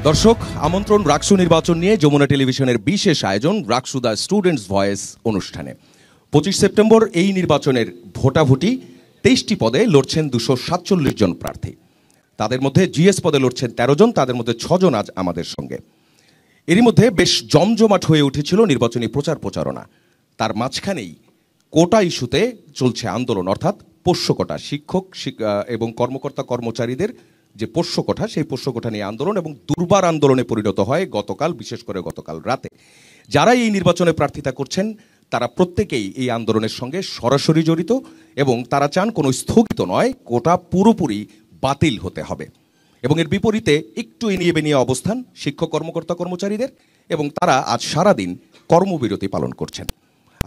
দর্শক আমন্ত্রণ রাকসু নির্বাচন নিয়ে যমুনা টেলিভিশনের বিশেষ আয়োজন রাকসু দ্য স্টুডেন্টস ভয়েস অনুষ্ঠানে। 25 সেপ্টেম্বর এই নির্বাচনের ভোটাভুটি 23টি পদে লড়ছেন 247 জন প্রার্থী। তাদের মধ্যে জিএস পদে লড়ছেন 13 জন, তাদের মধ্যে 6 জন আজ আমাদের সঙ্গে। এরই মধ্যে বেশ জমজমাট হয়ে উঠেছিল নির্বাচনী প্রচার প্রচারণা। তার মাঝখানেই কোটা ইস্যুতে চলছে আন্দোলন, অর্থাৎ পোষ্য কোটা, শিক্ষক এবং কর্মকর্তা কর্মচারীদের যে পোষ্য কোঠা, সেই পোষ্য কোঠা নিয়ে আন্দোলন এবং দুর্বার আন্দোলনে পরিণত হয় গতকাল, বিশেষ করে গতকাল রাতে। যারা এই নির্বাচনে প্রার্থিতা করছেন তারা প্রত্যেকেই এই আন্দোলনের সঙ্গে সরাসরি জড়িত এবং তারা চান কোনো স্থগিত নয়, কোটা পুরোপুরি বাতিল হতে হবে। এবং এর বিপরীতে একটু এনিয়ে বেনিয়ে অবস্থান শিক্ষক কর্মকর্তা কর্মচারীদের, এবং তারা আজ সারাদিন কর্মবিরতি পালন করছেন।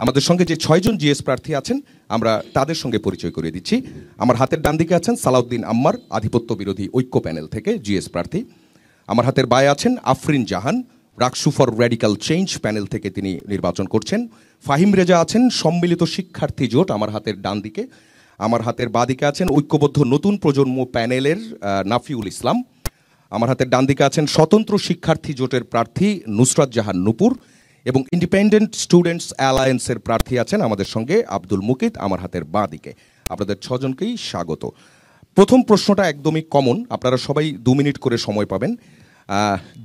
আমাদের সঙ্গে যে 6 জন জিএস প্রার্থী আছেন আমরা তাদের সঙ্গে পরিচয় করিয়ে দিচ্ছি। আমার হাতের ডান দিকে আছেন সালাউদ্দিন আম্মার, আধিপত্য বিরোধী ঐক্য প্যানেল থেকে জিএস প্রার্থী। আমার হাতের বায়ে আছেন Afrin Jahan, Raksu for radical change panel থেকে তিনি নির্বাচন করছেন। ফাহিম রেজা আছেন সম্মিলিত শিক্ষার্থী জোট আমার হাতের ডান দিকে। আমার হাতের বাঁ দিকে আছেন ঐক্যবদ্ধ নতুন প্রজন্ম প্যানেলের নাফিউল ইসলাম। আমার হাতের ডান দিকে আছেন স্বতন্ত্র শিক্ষার্থী জোটের প্রার্থী নুসরাত জাহান নূপুর, এবং ইন্ডিপেন্ডেন্ট স্টুডেন্টস অ্যালায়েন্সের প্রার্থী আছেন আমাদের সঙ্গে আব্দুল মুকিত আমার হাতের বাঁ দিকে। আপনাদের 6 জনকেই স্বাগত। প্রথম প্রশ্নটা একদমই কমন, আপনারা সবাই 2 মিনিট করে সময় পাবেন।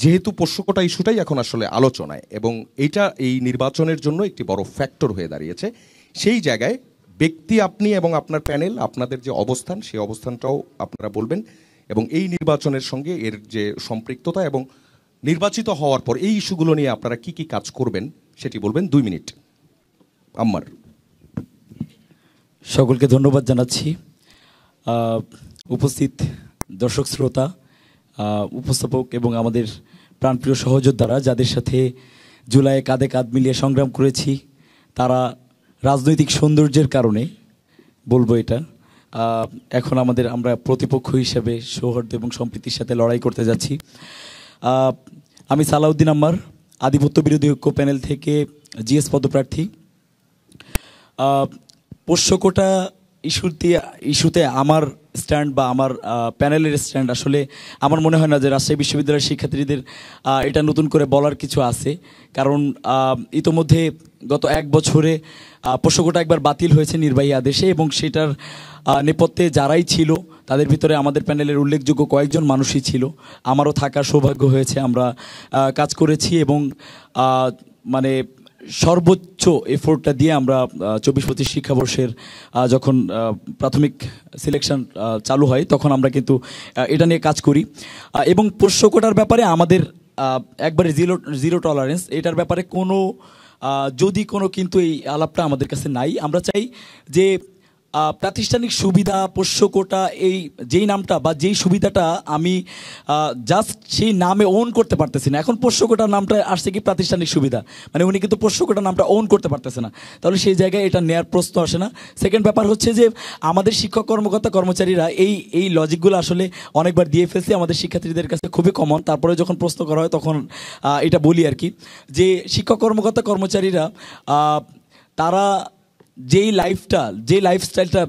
যেহেতু পোষ্যকোটা ইস্যুটাই এখন আসলে আলোচনায় এবং এইটা এই নির্বাচনের জন্য একটি বড় ফ্যাক্টর হয়ে দাঁড়িয়েছে, সেই জায়গায় ব্যক্তি আপনি এবং আপনার প্যানেল, আপনাদের যে অবস্থান সেই অবস্থানটাও আপনারা বলবেন, এবং এই নির্বাচনের সঙ্গে এর যে সম্পৃক্ততা এবং নির্বাচিত হওয়ার পর এই ইস্যুগুলো নিয়ে আপনারা কি কি কাজ করবেন সেটি বলবেন। 2 মিনিট। আম্মার। সকলকে ধন্যবাদ জানাচ্ছি। উপস্থিত দর্শক শ্রোতা, উপস্থাপক এবং আমাদের প্রাণপ্রিয় সহযোদ্ধারা, যাদের সাথে জুলাইয়ে কাঁধে কাঁধ মিলিয়ে সংগ্রাম করেছি, তারা রাজনৈতিক সৌন্দর্যের কারণে বলবো এটা, এখন আমরা প্রতিপক্ষ হিসেবে সৌহার্দ্য এবং সম্প্রীতির সাথে লড়াই করতে যাচ্ছি। আমি সালাউদ্দিন আম্মার, আধিপত্য বিরোধী ঐক্য প্যানেল থেকে জিএস পদপ্রার্থী। পোষ্যকোটা ইস্যুতে আমার স্ট্যান্ড বা আমার প্যানেলের স্ট্যান্ড আসলে আমার মনে হয় না যে রাজশাহী বিশ্ববিদ্যালয়ের শিক্ষার্থীদের এটা নতুন করে বলার কিছু আছে, কারণ ইতোমধ্যে গত 1 বছরে পোষ্যকোটা একবার বাতিল হয়েছে নির্বাহী আদেশে, এবং সেটার নেপথ্যে যারাই ছিল তাদের ভিতরে আমাদের প্যানেলের উল্লেখযোগ্য কয়েকজন মানুষই ছিল। আমারও থাকার সৌভাগ্য হয়েছে, আমরা কাজ করেছি এবং মানে সর্বোচ্চ এফোর্টটা দিয়ে আমরা 24-25 শিক্ষাবর্ষের যখন প্রাথমিক সিলেকশন চালু হয় তখন আমরা কিন্তু এটা নিয়ে কাজ করি। এবং পোষ্যকোটার ব্যাপারে আমাদের একবারে জিরো টলারেন্স, এটার ব্যাপারে যদি কোনো কিন্তু এই আলাপটা আমাদের কাছে নাই। আমরা চাই যে প্রাতিষ্ঠানিক সুবিধা, পোষ্যকোটা, এই যেই নামটা বা যেই সুবিধাটা আমি জাস্ট সেই নামে ওন করতে পারতেছি না। এখন পোষ্যকোটার নামটা আসছে কি প্রাতিষ্ঠানিক সুবিধা, মানে উনি কিন্তু পোষ্যকোটার নামটা ওন করতে পারতেছে না, তাহলে সেই জায়গায় এটা নেয়ার প্রশ্ন আসে না। সেকেন্ড ব্যাপার হচ্ছে যে আমাদের শিক্ষক কর্মকর্তা কর্মচারীরা এই লজিকগুলো আসলে অনেকবার দিয়ে ফেলছে, আমাদের শিক্ষার্থীদের কাছে খুবই কমন। তারপরে যখন প্রশ্ন করা হয় তখন এটা বলি আর কি, যে শিক্ষক কর্মকর্তা কর্মচারীরা তারা যেই লাইফস্টাইলটা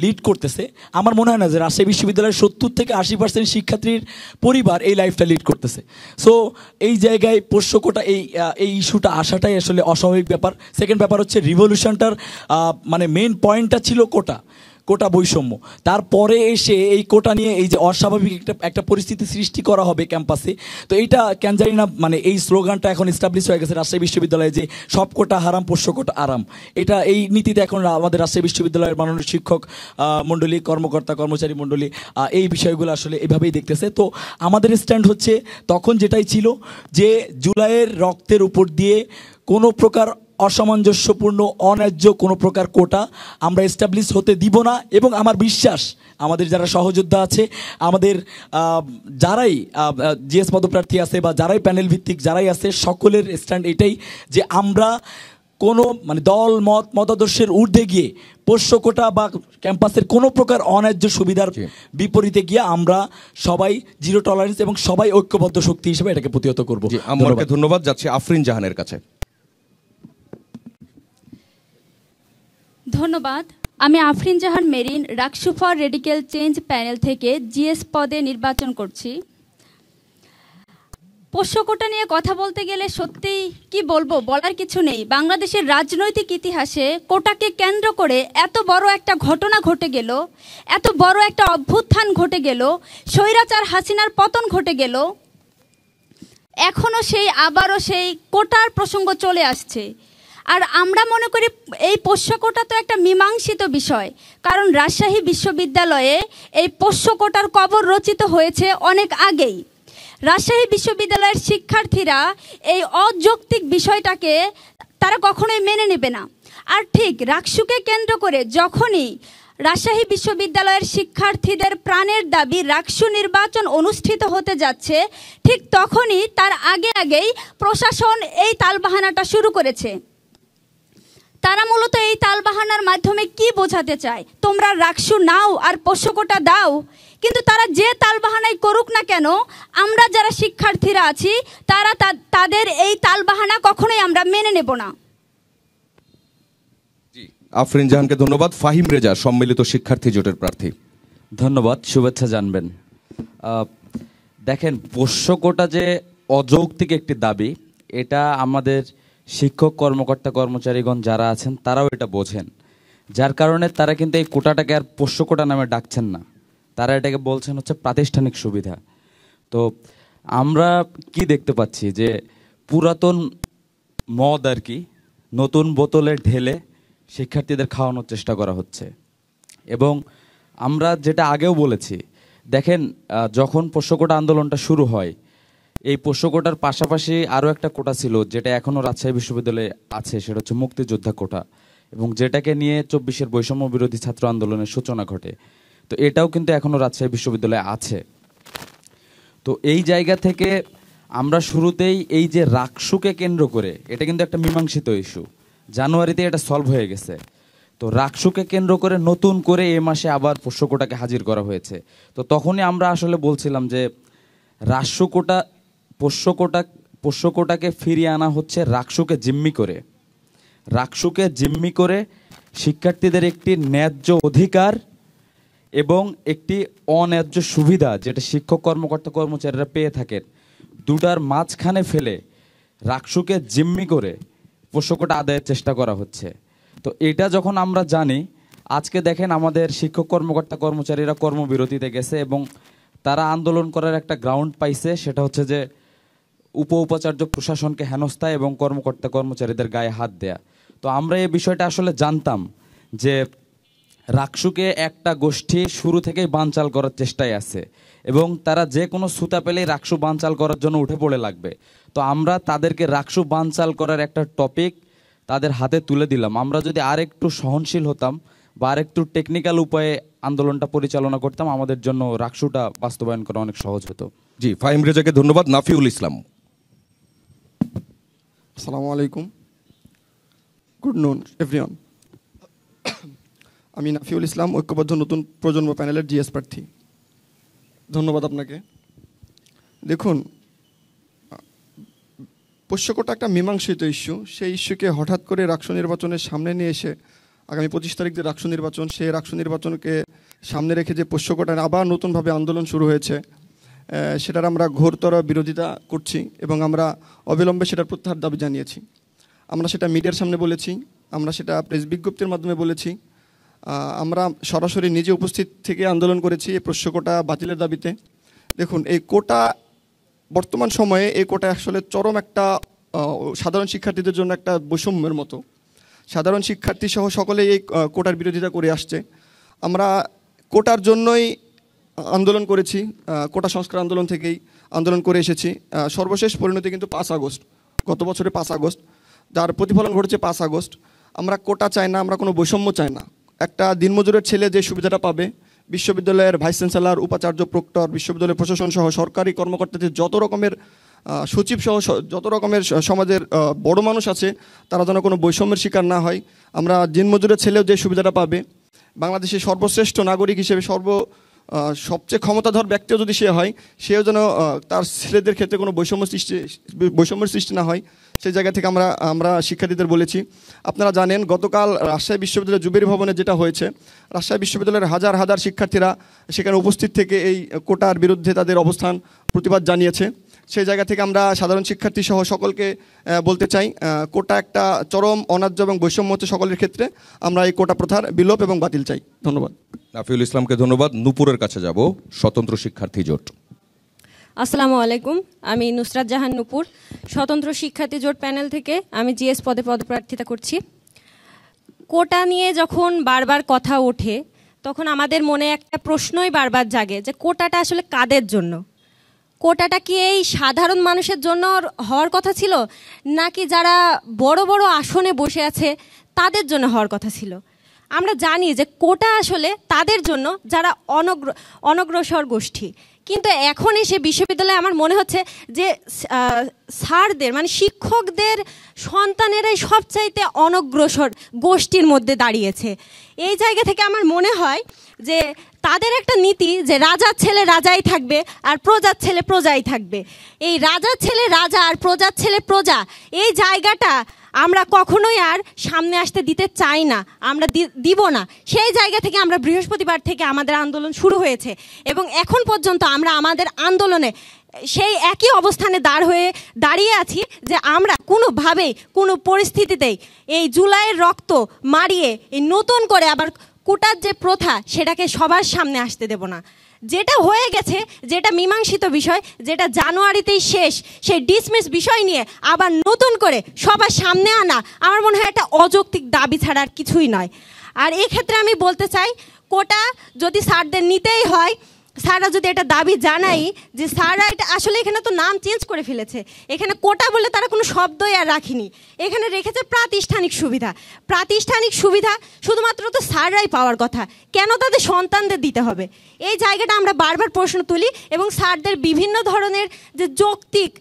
লিড করতেছে, আমার মনে হয় না যে রাজশাহী বিশ্ববিদ্যালয়ের 70-80% শিক্ষার্থীর পরিবার এই লাইফটা লিড করতেছে। সো এই জায়গায় পোষ্যকোটা এই ইস্যুটা আসাটাই আসলে অস্বাভাবিক ব্যাপার। সেকেন্ড ব্যাপার হচ্ছে রিভলিউশনটার মানে মেইন পয়েন্টটা ছিল কোটা বৈষম্য। তারপরে এসে এই কোটা নিয়ে এই যে অস্বাভাবিক একটা পরিস্থিতি সৃষ্টি করা হবে ক্যাম্পাসে, তো এইটা কেন জানি না, মানে এই স্লোগানটা এখন এস্টাবলিশ হয়ে গেছে রাজশাহী বিশ্ববিদ্যালয়ে যে সব কোটা হারাম, পোষ্য কোটা আরাম। এই নীতিতে এখন আমাদের রাজশাহী বিশ্ববিদ্যালয়ের মাননীয় শিক্ষক মণ্ডলী, কর্মকর্তা কর্মচারী মণ্ডলী এই বিষয়গুলো আসলে এভাবেই দেখতেছে। তো আমাদের স্ট্যান্ড হচ্ছে তখন যেটাই ছিল যে জুলাইয়ের রক্তের উপর দিয়ে কোনো প্রকার অসামঞ্জস্যপূর্ণ অন্যায্য কোনো প্রকার কোটা আমরা এস্টাবলিশ হতে দিব না। এবং আমার বিশ্বাস আমাদের যারা সহযোদ্ধা আছে, আমাদের যারাই জিএস পদপ্রার্থী আছে বা যারাই প্যানেল ভিত্তিক যারাই আছে, সকলের স্ট্যান্ড এটাই যে আমরা কোনো দল মতাদর্শের ঊর্ধ্বে গিয়ে পোষ্যকোটা বা ক্যাম্পাসের কোনো প্রকার অন্যায্য সুবিধার বিপরীতে গিয়ে আমরা সবাই জিরো টলারেন্স এবং সবাই ঐক্যবদ্ধ শক্তি হিসেবে এটাকে প্রতিহত করব। ধন্যবাদ। যাচ্ছে আফরিন জাহানের কাছে। ধন্যবাদ। আমি Afrin Jahan Marin, Raksu for radical change panel থেকে জিএস পদে নির্বাচন করছি। পোষ্য কোটা নিয়ে কথা বলতে গেলে সত্যি কি বলবো, বলার কিছু নেই। বাংলাদেশের রাজনৈতিক ইতিহাসে কোটাকে কেন্দ্র করে এত বড় একটা ঘটনা ঘটে গেল, এত বড় একটা অভ্যুত্থান ঘটে গেল, স্বৈরাচার হাসিনার পতন ঘটে গেল, এখনও আবারও সেই কোটার প্রসঙ্গ চলে আসছে। আর আমরা মনে করি এই পোষ্য কোটা তো একটা মীমাংসিত বিষয়, কারণ রাজশাহী বিশ্ববিদ্যালয়ে এই পোষ্য কোটার কবর রচিত হয়েছে অনেক আগেই। রাজশাহী বিশ্ববিদ্যালয়ের শিক্ষার্থীরা এই অযৌক্তিক বিষয়টাকে তারা কখনোই মেনে নেবে না। আর ঠিক রাকসুকে কেন্দ্র করে যখনই রাজশাহী বিশ্ববিদ্যালয়ের শিক্ষার্থীদের প্রাণের দাবি রাকসু নির্বাচন অনুষ্ঠিত হতে যাচ্ছে, ঠিক তখনই তার আগেই প্রশাসন এই তালবাহানাটা শুরু করেছে। তারা মূলত এই তালবাহানার মাধ্যমে কি বোঝাতে চায়, তোমরা রাকসু নাও আর পোষ্য কোটা দাও। কিন্তু তারা যে তালবাহানাই করুক না কেন, আমরা যারা শিক্ষার্থীরা আছি তারা তাদের এই তালবাহানা কখনোই আমরা মেনে নেব না। আফরিন জাহানকে ধন্যবাদ। ফাহিম রেজা, সম্মিলিত শিক্ষার্থী জোটের প্রার্থী। ধন্যবাদ, শুভেচ্ছা জানবেন। দেখেন, পোষ্য কোটা যে অযৌক্তিক একটি দাবি, এটা আমাদের শিক্ষক কর্মকর্তা কর্মচারীগণ যারা আছেন তারাও এটা বোঝেন, যার কারণে তারা কিন্তু এই কোটাটাকে আর পোষ্য কোটা নামে ডাকছেন না, তারা এটাকে বলছেন হচ্ছে প্রাতিষ্ঠানিক সুবিধা। তো আমরা কি দেখতে পাচ্ছি যে পুরাতন মদ আর কি নতুন বোতলে ঢেলে শিক্ষার্থীদের খাওয়ানোর চেষ্টা করা হচ্ছে। এবং আমরা যেটা আগেও বলেছি, দেখেন যখন পোষ্য কোটা আন্দোলনটা শুরু হয়, এই পোষ্য কোটার পাশাপাশি আরও একটা কোটা ছিল যেটা এখনও রাজশাহী বিশ্ববিদ্যালয়ে আছে, সেটা হচ্ছে মুক্তিযোদ্ধা কোটা, এবং যেটাকে নিয়ে 24-এর বৈষম্য বিরোধী ছাত্র আন্দোলনের সূচনা ঘটে। তো এটাও কিন্তু এখনও রাজশাহী বিশ্ববিদ্যালয়ে আছে। তো এই জায়গা থেকে আমরা শুরুতেই এই যে রাকসুকে কেন্দ্র করে, এটা কিন্তু একটা মীমাংসিত ইস্যু, জানুয়ারিতে এটা সলভ হয়ে গেছে। তো রাকসুকে কেন্দ্র করে নতুন করে এ মাসে আবার পোষ্য কোটাকে হাজির করা হয়েছে। তো তখনই আমরা আসলে বলছিলাম যে পোষ্য কোটাকে ফিরিয়ে আনা হচ্ছে রাকসুকে জিম্মি করে শিক্ষার্থীদের একটি ন্যায্য অধিকার এবং একটি অন্যায্য সুবিধা যেটা শিক্ষক কর্মকর্তা কর্মচারীরা পেয়ে থাকেন, দুটার মাঝখানে ফেলে রাকসুকে জিম্মি করে পোষ্য কোটা আদায়ের চেষ্টা করা হচ্ছে। তো এটা যখন আমরা জানি, আজকে দেখেন আমাদের শিক্ষক কর্মকর্তা কর্মচারীরা কর্মবিরতিতে গেছে এবং তারা আন্দোলন করার একটা গ্রাউন্ড পাইছে, সেটা হচ্ছে যে উপাচার্য প্রশাসনকে হেনস্থা এবং কর্মকর্তা কর্মচারীদের গায়ে হাত দেয়া। তো আমরা এই বিষয়টা আসলে জানতাম যে রাকসুকে একটা গোষ্ঠী শুরু থেকেই বানচাল করার চেষ্টায় আছে এবং তারা যে কোনো সুতা পেলেই রাকসু বানচাল করার জন্য উঠে পড়ে লাগবে। তো আমরা তাদেরকে রাকসু বানচাল করার একটা টপিক তাদের হাতে তুলে দিলাম। আমরা যদি আরেকটু সহনশীল হতাম বা আরেকটু টেকনিক্যাল উপায়ে আন্দোলনটা পরিচালনা করতাম, আমাদের জন্য রাকসুটা বাস্তবায়ন করা অনেক সহজ হতো। জি, ফাহিম রেজাকে ধন্যবাদ। নাফিউল ইসলাম। আসসালামু আলাইকুম, গুড নুন এভরিওয়ান। আমি নাফিউল ইসলাম, ঐক্যবদ্ধ নতুন প্রজন্ম প্যানেলের জিএস প্রার্থী। ধন্যবাদ আপনাকে। দেখুন, পোষ্য কোটা একটা মীমাংসিত ইস্যু। সেই ইস্যুকে হঠাৎ করে রাকসু নির্বাচনের সামনে নিয়ে এসে, আগামী 25 তারিখ যে রাকসু নির্বাচন, সেই রাকসু নির্বাচনকে সামনে রেখে যে পোষ্য কোটা আবার নতুনভাবে আন্দোলন শুরু হয়েছে, সেটার আমরা ঘোরতর বিরোধিতা করছি এবং আমরা অবিলম্বে সেটার প্রত্যাহার দাবি জানিয়েছি। আমরা সেটা মিডিয়ার সামনে বলেছি, আমরা সেটা প্রেস বিজ্ঞপ্তির মাধ্যমে বলেছি, আমরা সরাসরি নিজে উপস্থিত থেকে আন্দোলন করেছি এই পোষ্য কোটা বাতিলের দাবিতে। দেখুন, এই কোটা বর্তমান সময়ে এই কোটা আসলে চরম একটা সাধারণ শিক্ষার্থীদের জন্য একটা বৈষম্যের মতো। সাধারণ শিক্ষার্থী সহ সকলে এই কোটার বিরোধিতা করে আসছে। আমরা কোটার জন্যই আন্দোলন করেছি, কোটা সংস্কার আন্দোলন থেকেই আন্দোলন করে এসেছি। সর্বশেষ পরিণতি কিন্তু 5 আগস্ট, গত বছরে 5 আগস্ট, যার প্রতিফলন ঘটেছে 5 আগস্ট। আমরা কোটা চাই না, আমরা কোনো বৈষম্য চাই না। একটা দিনমজুরের ছেলে যে সুবিধাটা পাবে, বিশ্ববিদ্যালয়ের ভাইস চ্যান্সেলর, উপাচার্য, প্রক্টর, বিশ্ববিদ্যালয়ের প্রশাসন সহ সরকারি কর্মকর্তাদের যত রকমের সচিব সহ যত রকমের সমাজের বড় মানুষ আছে, তারা যেন কোনো বৈষম্যের শিকার না হয়। আমরা দিনমজুরের ছেলেও যে সুবিধাটা পাবে, বাংলাদেশের সর্বশ্রেষ্ঠ নাগরিক হিসেবে সবচেয়ে ক্ষমতাধর ব্যক্তিও যদি সে হয়, সেও যেন তার ছেলেদের ক্ষেত্রে কোনো বৈষম্যের সৃষ্টি না হয়, সেই জায়গা থেকে আমরা শিক্ষার্থীদের বলেছি। আপনারা জানেন, গতকাল রাজশাহী বিশ্ববিদ্যালয়ের জুবেরি ভবনে যেটা হয়েছে, রাজশাহী বিশ্ববিদ্যালয়ের হাজার হাজার শিক্ষার্থীরা সেখানে উপস্থিত থেকে এই কোটার বিরুদ্ধে তাদের অবস্থান প্রতিবাদ জানিয়েছে। সেই জায়গা থেকে আমরা সাধারণ শিক্ষার্থী সহ সকলকে বলতে চাই, কোটা একটা চরম অন্যায্য এবং বৈষম্য হচ্ছে সকলের ক্ষেত্রে। আমরা এই কোটা প্রথার বিলোপ এবং বাতিল চাই। ধন্যবাদ। নাফিউল ইসলামকে ধন্যবাদ। নূপুরের কাছে যাব, স্বতন্ত্র শিক্ষার্থী জোট। আসসালামু আলাইকুম, আমি নুসরাত জাহান নূপুর, স্বতন্ত্র শিক্ষার্থী জোট প্যানেল থেকে আমি জিএস পদে পদপ্রার্থিতা করছি। কোটা নিয়ে যখন বারবার কথা ওঠে তখন আমাদের মনে একটা প্রশ্নই বারবার জাগে যে কোটাটা আসলে কাদের জন্য? কোটাটা কি এই সাধারণ মানুষের জন্য হওয়ার কথা ছিল, নাকি যারা বড় বড় আসনে বসে আছে তাদের জন্য হওয়ার কথা ছিল? আমরা জানি যে কোটা আসলে তাদের জন্য যারা অনগ্রসর গোষ্ঠী, কিন্তু এখন এসে বিশ্ববিদ্যালয়ে আমার মনে হচ্ছে যে স্যারদের মানে শিক্ষকদের সন্তানেরাই সবচাইতে অনগ্রসর গোষ্ঠীর মধ্যে দাঁড়িয়েছে। এই জায়গা থেকে আমার মনে হয় যে তাদের একটা নীতি যে রাজার ছেলে রাজাই থাকবে আর প্রজার ছেলে প্রজাই থাকবে। এই রাজার ছেলে রাজা আর প্রজার ছেলে প্রজা, এই জায়গাটা আমরা কখনোই আর সামনে আসতে দিতে চাই না, আমরা দিব না। সেই জায়গা থেকে আমরা বৃহস্পতিবার থেকে আমাদের আন্দোলন শুরু হয়েছে এবং এখন পর্যন্ত আমরা আমাদের আন্দোলনে সেই একই অবস্থানে দাঁড়িয়ে আছি যে আমরা কোনোভাবেই কোনো পরিস্থিতিতেই এই জুলাইয়ের রক্ত মারিয়ে এই নতুন করে আবার কোটার যে প্রথা সেটাকে সবার সামনে আসতে দেব না। যেটা হয়ে গেছে, যেটা মীমাংসিত বিষয়, যেটা জানুয়ারিতেই শেষ, সেই ডিসমিস বিষয় নিয়ে আবার নতুন করে সবার সামনে আনা আমার মনে হয় একটা অযৌক্তিক দাবি ছাড়া আর কিছুই নয়। আর এই ক্ষেত্রে আমি বলতে চাই, কোটা যদি স্যারদের নিতেই হয়, স্যাররা যদি এটা দাবি জানাই যে স্যাররা এটা আসলে এখানে তো নাম চেঞ্জ করে ফেলেছে, এখানে কোটা বলে তারা কোনো শব্দই আর রাখিনি, এখানে রেখেছে প্রাতিষ্ঠানিক সুবিধা। প্রাতিষ্ঠানিক সুবিধা শুধুমাত্র তো স্যাররাই পাওয়ার কথা, কেন তাদের সন্তানদের দিতে হবে? এই জায়গাটা আমরা বারবার প্রশ্ন তুলি এবং স্যারদের বিভিন্ন ধরনের যে যৌক্তিক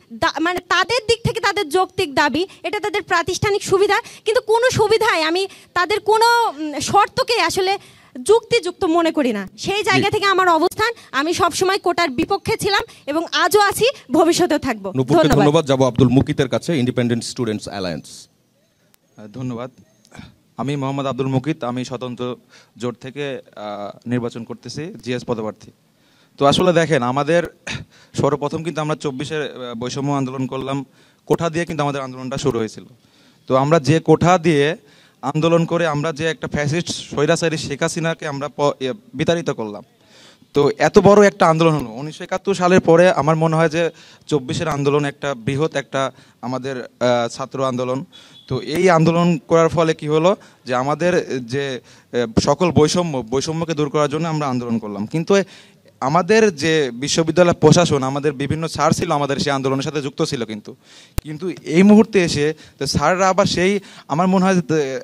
মানে তাদের দিক থেকে তাদের যৌক্তিক দাবি, এটা তাদের প্রাতিষ্ঠানিক সুবিধা, কিন্তু কোনো সুবিধায় আমি তাদের কোনো শর্তকে আসলে যুক্তিযুক্ত মনে করি না। সেই জায়গা থেকে আমার অবস্থান, আমি সবসময় কোটার বিপক্ষে ছিলাম এবং আজও আছি, ভবিষ্যতেও থাকবো। ধন্যবাদ। যাব আব্দুল মুকিতের কাছে, ইন্ডিপেন্ডেন্ট স্টুডেন্টস অ্যালায়েন্স। ধন্যবাদ। আমি মোহাম্মদ আব্দুল মুকিত, আমি স্বতন্ত্র জোট থেকে নির্বাচন করতেছি, জিএস পদপ্রার্থী। তো আসলে দেখেন, আমাদের সর্বপ্রথম কিন্তু আমরা 24-এর বৈষম্য আন্দোলন করলাম, কোঠা দিয়ে কিন্তু আমাদের আন্দোলনটা শুরু হয়েছিল। তো আমরা যে কোঠা দিয়ে আন্দোলন করে আমরা যে একটা ফ্যাসিস্ট স্বৈরাচারী শেখ হাসিনাকে আমরা বিতাড়িত করলাম, তো এত বড় একটা আন্দোলন হলো 1971 সালের পরে। আমার মনে হয় যে 24-এর আন্দোলন একটা বৃহৎ একটা আমাদের ছাত্র আন্দোলন। তো এই আন্দোলন করার ফলে কি হলো যে আমাদের যে সকল বৈষম্যকে দূর করার জন্য আমরা আন্দোলন করলাম। কিন্তু আমাদের যে বিশ্ববিদ্যালয় প্রশাসন, আমাদের বিভিন্ন স্যার ছিল আমাদের সেই আন্দোলনের সাথে যুক্ত ছিল, কিন্তু এই মুহূর্তে এসে স্যাররা আবার সেই আমার মনে হয়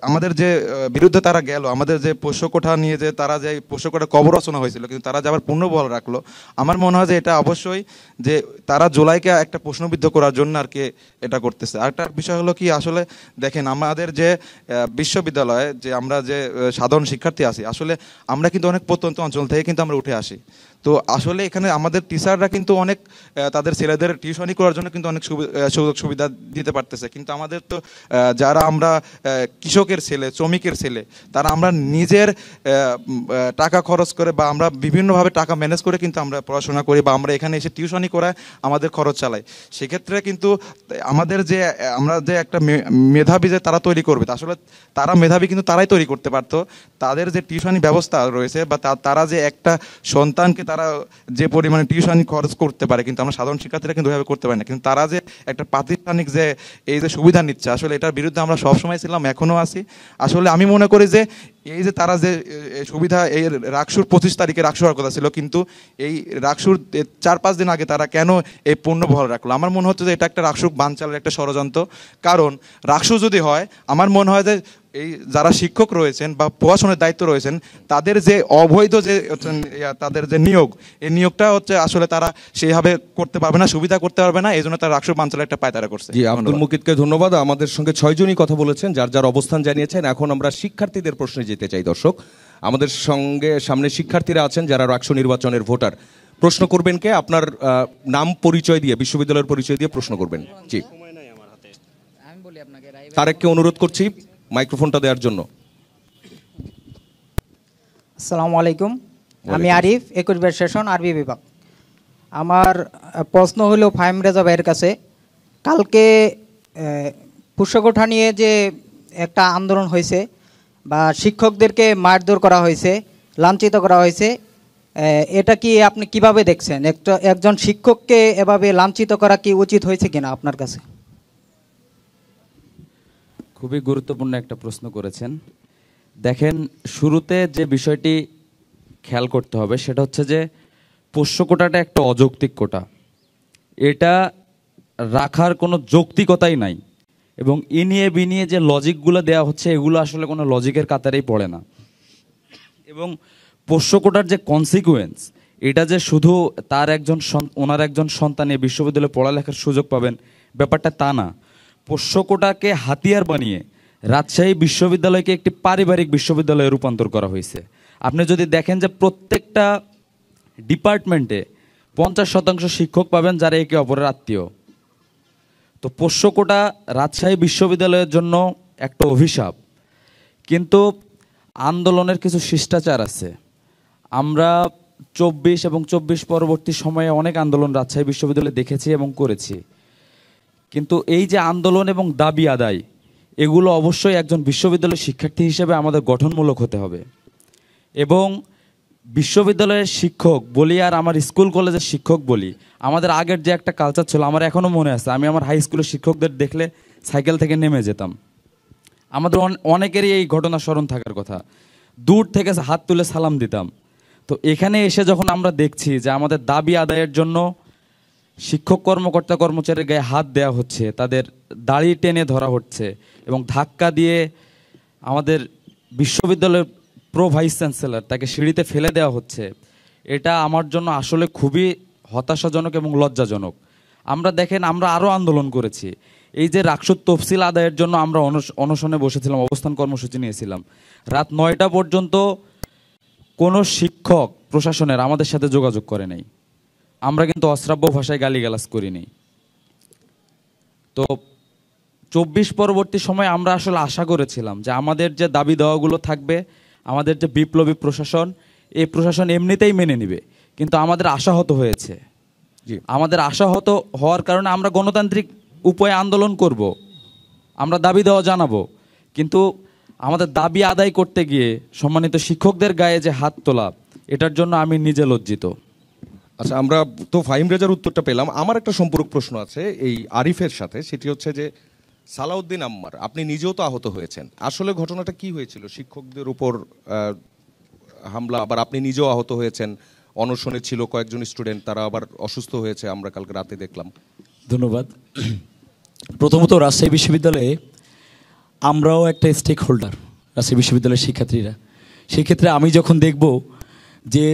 আমাদের যে বিরুদ্ধে তারা গেল, আমাদের যে পোষ্যকোঠা নিয়ে যে তারা যে পোষ্যকোঠা কবর রচনা হয়েছিল, কিন্তু তারা যে আবার পূর্ণবহাল রাখলো, আমার মনে হয় যে এটা অবশ্যই যে তারা জুলাইকে একটা প্রশ্নবিদ্ধ করার জন্য আর কি এটা করতেছে। আরেকটা বিষয় হলো কি, আসলে দেখেন আমাদের যে বিশ্ববিদ্যালয়ে যে আমরা যে সাধারণ শিক্ষার্থী আছি, আসলে আমরা কিন্তু অনেক প্রত্যন্ত অঞ্চল থেকে কিন্তু আমরা উঠে আসি। তো আসলে এখানে আমাদের টিচাররা কিন্তু অনেক তাদের ছেলেদের টিউশনি করার জন্য কিন্তু অনেক সুযোগ সুবিধা দিতে পারতেছে, কিন্তু আমাদের তো যারা আমরা কৃষকের ছেলে, শ্রমিকের ছেলে, তারা আমরা নিজের টাকা খরচ করে বা আমরা বিভিন্নভাবে টাকা ম্যানেজ করে কিন্তু আমরা পড়াশোনা করি বা আমরা এখানে এসে টিউশনি করায় আমাদের খরচ চালাই। সেক্ষেত্রে কিন্তু আমাদের যে আমরা যে একটা মেধাবী যে তারা তৈরি করবে, আসলে তারা মেধাবী কিন্তু তারাই তৈরি করতে পারতো। তাদের যে টিউশনি ব্যবস্থা রয়েছে বা তারা যে একটা সন্তানকে তারা যে পরিমাণে টিউশনি খরচ করতে পারে, কিন্তু আমরা সাধারণ শিক্ষার্থীরা কিন্তু ওইভাবে করতে পারি না। কিন্তু তারা যে একটা প্রাতিষ্ঠানিক যে এই যে সুবিধা নিচ্ছে, আসলে এটার বিরুদ্ধে আমরা সবসময় ছিলাম, এখনও আছি। আসলে আমি মনে করি যে এই যে তারা যে সুবিধা, এই রাকসুর 25 তারিখে রাকসু হওয়ার কথা ছিল, কিন্তু এই রাকসুর 4-5 দিন আগে তারা কেন এই পূর্ণবহাল রাখলো? আমার মনে হচ্ছে যে এটা একটা রাকসু বানচালের একটা ষড়যন্ত্র। কারণ রাকসু যদি হয়, আমার মনে হয় যে এই যারা শিক্ষক রয়েছেন বা প্রশাসনের দায়িত্ব রয়েছেন, তাদের যে অবৈধ যে তাদের যে নিয়োগ, এই নিয়োগটা হচ্ছে আসলে তারা সেইভাবে করতে পারবে না, সুবিধা করতে পারবে না, এই জন্য তারা রাকসুর বানচালের একটা পায়তারা করছে। জি, আব্দুল মুকিতকে ধন্যবাদ। আমাদের সঙ্গে 6 জনই কথা বলেছেন, যার যার অবস্থান জানিয়েছেন। এখন আমরা শিক্ষার্থীদের প্রশ্নে যেতে চাই। দর্শক, আমাদের সঙ্গে সামনে শিক্ষার্থীরা আছেন যারা রাকসু নির্বাচনের ভোটার। প্রশ্ন করবেন কে? আপনার নাম পরিচয় দিয়ে, বিশ্ববিদ্যালয়ের পরিচয় দিয়ে প্রশ্ন করবেন। জি, তারেককে অনুরোধ করছি মাইক্রোফোনটা দেওয়ার জন্য। আসসালামু আলাইকুম, আমি আরিফ, 21 সেশন আরবি বিভাগ। আমার প্রশ্ন হলো ফাহিম রেজা ভাইয়ের কাছে, কালকে পোষ্যকোঠা নিয়ে যে একটা আন্দোলন হয়েছে বা শিক্ষকদেরকে মারধর করা হয়েছে, লাঞ্ছিত করা হয়েছে, এটা কি আপনি কিভাবে দেখছেন? একজন শিক্ষককে এভাবে লাঞ্ছিত করা কি উচিত হয়েছে কিনা আপনার কাছে? খুবই গুরুত্বপূর্ণ একটা প্রশ্ন করেছেন। দেখেন, শুরুতে যে বিষয়টি খেয়াল করতে হবে সেটা হচ্ছে যে পোষ্য কোটাটা একটা অযৌক্তিক কোটা, এটা রাখার কোনো যৌক্তিকতাই নাই, এবং ইনিয়ে বিনিয়ে যে লজিকগুলো দেওয়া হচ্ছে এগুলো আসলে কোনো লজিকের কাতারেই পড়ে না। এবং পোষ্য কোটার যে কনসিকুয়েন্স, এটা যে শুধু ওনার একজন সন্তান এই বিশ্ববিদ্যালয়ে পড়ালেখার সুযোগ পাবেন ব্যাপারটা তা না। পোষ্য কোটাকে হাতিয়ার বানিয়ে রাজশাহী বিশ্ববিদ্যালয়কে একটি পারিবারিক বিশ্ববিদ্যালয়ে রূপান্তর করা হয়েছে। আপনি যদি দেখেন যে প্রত্যেকটা ডিপার্টমেন্টে 50% শিক্ষক পাবেন যারা একে অপরের আত্মীয়। তো পোষ্য কোটা রাজশাহী বিশ্ববিদ্যালয়ের জন্য একটা অভিশাপ। কিন্তু আন্দোলনের কিছু শিষ্টাচার আছে। আমরা 24 এবং 24 পরবর্তী সময়ে অনেক আন্দোলন রাজশাহী বিশ্ববিদ্যালয়ে দেখেছি এবং করেছি। কিন্তু এই যে আন্দোলন এবং দাবি আদায়, এগুলো অবশ্যই একজন বিশ্ববিদ্যালয়ের শিক্ষার্থী হিসেবে আমাদের গঠনমূলক হতে হবে। এবং বিশ্ববিদ্যালয়ের শিক্ষক বলি আর আমার স্কুল কলেজের শিক্ষক বলি, আমাদের আগের যে একটা কালচার ছিল, আমার এখনও মনে আছে, আমি আমার হাই স্কুলের শিক্ষকদের দেখলে সাইকেল থেকে নেমে যেতাম। আমাদের অনেকেরই এই ঘটনা স্মরণ থাকার কথা, দূর থেকে হাত তুলে সালাম দিতাম। তো এখানে এসে যখন আমরা দেখছি যে আমাদের দাবি আদায়ের জন্য শিক্ষক কর্মকর্তা কর্মচারীর গায়ে হাত দেওয়া হচ্ছে, তাদের দাড়ি টেনে ধরা হচ্ছে এবং ধাক্কা দিয়ে আমাদের বিশ্ববিদ্যালয়ের প্রো ভাইস চ্যান্সেলর তাকে সিঁড়িতে ফেলে দেওয়া হচ্ছে, এটা আমার জন্য আসলে খুবই হতাশাজনক এবং লজ্জাজনক। আমরা দেখেন, আমরা আরও আন্দোলন করেছি। এই যে রাকসুর তফসিল আদায়ের জন্য আমরা অনশনে বসেছিলাম, অবস্থান কর্মসূচি নিয়েছিলাম, রাত 9টা পর্যন্ত কোনো শিক্ষক প্রশাসনের আমাদের সাথে যোগাযোগ করে নাই। আমরা কিন্তু অশ্রাব্য ভাষায় গালিগালাজ করিনি। তো 24 পরবর্তী সময় আমরা আসলে আশা করেছিলাম যে আমাদের যে দাবি দেওয়াগুলো থাকবে, আমাদের যে বিপ্লবী প্রশাসন, এই প্রশাসন এমনিতেই মেনে নেবে। কিন্তু আমাদের আশাহত হয়েছে। আমাদের আশাহত হওয়ার কারণে আমরা গণতান্ত্রিক উপায়ে আন্দোলন করব, আমরা দাবি দেওয়া জানাবো, কিন্তু আমাদের দাবি আদায় করতে গিয়ে সম্মানিত শিক্ষকদের গায়ে যে হাত তোলা, এটার জন্য আমি নিজে লজ্জিত। আচ্ছা, আমরা তো ফাহিম রেজার উত্তরটা পেলাম। আমার একটা সম্পূরক প্রশ্ন আছে এই আরিফের সাথে, সেটি হচ্ছে যে সালাউদ্দিন আম্মার, আপনি নিজেও তো আহত হয়েছেন, আসলে ঘটনাটা কি হয়েছিল? শিক্ষকদের উপর হামলা, আবার আপনি নিজেও আহত হয়েছেন, অনশনে ছিল কয়েকজন স্টুডেন্ট, তারা আবার অসুস্থ হয়েছে, আমরা কালকে রাতে দেখলাম। ধন্যবাদ। প্রথমত রাজশাহী বিশ্ববিদ্যালয়ে আমরাও একটা স্টেক হোল্ডার, রাজশাহী বিশ্ববিদ্যালয়ের শিক্ষার্থীরা। সেক্ষেত্রে আমি যখন দেখব যে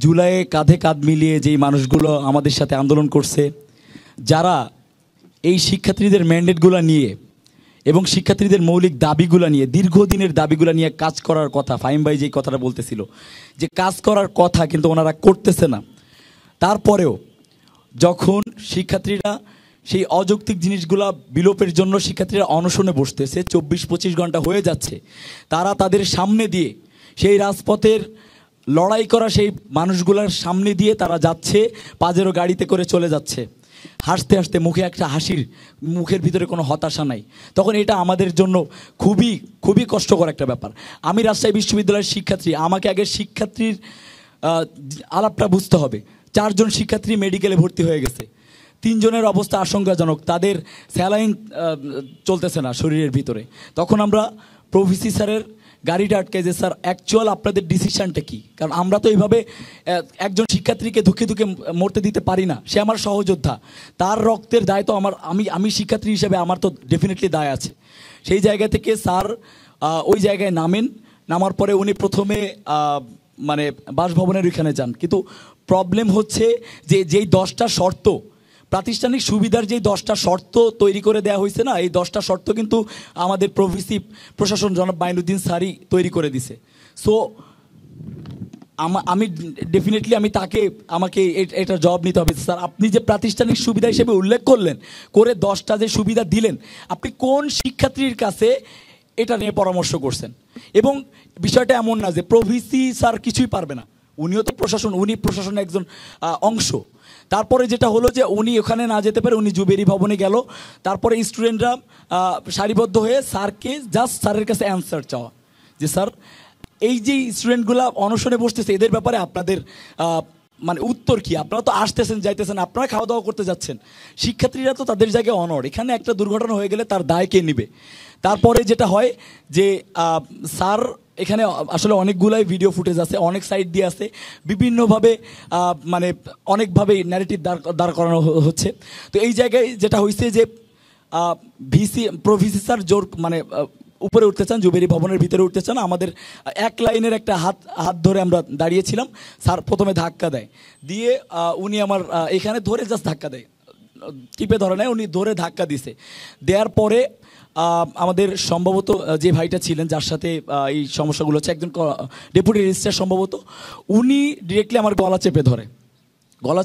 জুলাইয়ে কাঁধে কাঁধ মিলিয়ে যেই মানুষগুলো আমাদের সাথে আন্দোলন করছে, যারা এই শিক্ষার্থীদের ম্যান্ডেটগুলো নিয়ে এবং শিক্ষার্থীদের মৌলিক দাবিগুলো নিয়ে, দীর্ঘদিনের দাবিগুলো নিয়ে কাজ করার কথা, ফাহিম ভাই যেই কথাটা বলতেছিল যে কাজ করার কথা কিন্তু ওনারা করতেছে না, তারপরেও যখন শিক্ষার্থীরা সেই অযৌক্তিক জিনিসগুলা বিলোপের জন্য শিক্ষার্থীরা অনশনে বসতেছে, 24-25 ঘন্টা হয়ে যাচ্ছে, তারা তাদের সামনে দিয়ে সেই রাজপথের লড়াই করা সেই মানুষগুলোর সামনে দিয়ে তারা যাচ্ছে, পাজেরো গাড়িতে করে চলে যাচ্ছে, হাসতে হাসতে, মুখে একটা হাসির, মুখের ভিতরে কোনো হতাশা নাই। তখন এটা আমাদের জন্য খুবই খুবই কষ্টকর একটা ব্যাপার। আমি রাজশাহী বিশ্ববিদ্যালয়ের শিক্ষার্থী, আমাকে আগে শিক্ষার্থীর আলাপটা বুঝতে হবে। 4 জন শিক্ষার্থী মেডিকেলে ভর্তি হয়ে গেছে, 3 জনের অবস্থা আশঙ্কাজনক, তাদের স্যালাইন চলতেছে না শরীরের ভিতরে। তখন আমরা প্রভিসি স্যারের গাড়িটা আটকে যে স্যার অ্যাকচুয়াল আপনাদের ডিসিশনটা কি, কারণ আমরা তো এইভাবে একজন শিক্ষার্থীকে ধুকে ধুকে মরতে দিতে পারি না, সে আমার সহযোদ্ধা, তার রক্তের দায় তো আমি শিক্ষার্থী হিসেবে আমার তো ডেফিনেটলি দায় আছে। সেই জায়গা থেকে স্যার ওই জায়গায় নামার পরে উনি প্রথমে মানে বাসভবনের ওইখানে যান, কিন্তু প্রবলেম হচ্ছে যে যেই 10টা শর্ত, প্রাতিষ্ঠানিক সুবিধার যেই 10টা শর্ত তৈরি করে দেওয়া হয়েছে না, এই 10টা শর্ত কিন্তু আমাদের প্রভিসি প্রশাসন জনাব মাইনুদ্দিন স্যারই তৈরি করে দিছে। সো আমি ডেফিনেটলি আমাকে এটা জবাব নিতে হবে। স্যার, আপনি যে প্রাতিষ্ঠানিক সুবিধা হিসেবে উল্লেখ করলেন, করে 10টা যে সুবিধা দিলেন, আপনি কোন শিক্ষার্থীর কাছে এটা নিয়ে পরামর্শ করছেন? এবং বিষয়টা এমন না যে প্রভিসি স্যার কিছুই পারবে না, উনিও তো প্রশাসন, উনি প্রশাসনের একজন অংশ। তারপরে যেটা হলো যে উনি ওখানে না যেতে পারে, উনি জুবেরি ভবনে গেল। তারপরে স্টুডেন্টরা সারিবদ্ধ হয়ে স্যারকে জাস্ট স্যারের কাছে অ্যান্সার চাওয়া যে স্যার এই যে স্টুডেন্টগুলো অনশনে বসতেছে এদের ব্যাপারে আপনাদের মানে উত্তর কি? আপনারা তো আসতেছেন যাইতেছেন, আপনারা খাওয়া দাওয়া করতে যাচ্ছেন, শিক্ষার্থীরা তো তাদের জায়গায় অনড়, এখানে একটা দুর্ঘটনা হয়ে গেলে তার দায় কে নেবে? তারপরে যেটা হয় যে স্যার এখানে আসলে অনেকগুলাই ভিডিও ফুটেজ আছে, অনেক সাইড দিয়ে আছে, বিভিন্নভাবে মানে অনেকভাবে ন্যারেটিভ দাঁড় করানো হচ্ছে। তো এই জায়গায় যেটা হয়েছে যে প্রভিসি স্যার জোর মানে উপরে উঠতে চান, জুবেরি ভবনের ভিতরে উঠতে চান। আমাদের এক লাইনের একটা হাত ধরে আমরা দাঁড়িয়েছিলাম। স্যার প্রথমে ধাক্কা দেয়, দিয়ে উনি আমার এখানে ধরে জাস্ট ধাক্কা দেয়, টিপে ধরে নেয়, উনি ধরে ধাক্কা দিছে। দেওয়ার পরে আমাদের সম্ভবত যে ভাইটা ছিলেন যার সাথে এই সমস্যাগুলো হচ্ছে, একজন ডেপুটি রেজিস্ট্রার সম্ভবত, উনি ডিরেক্টলি আমার গলা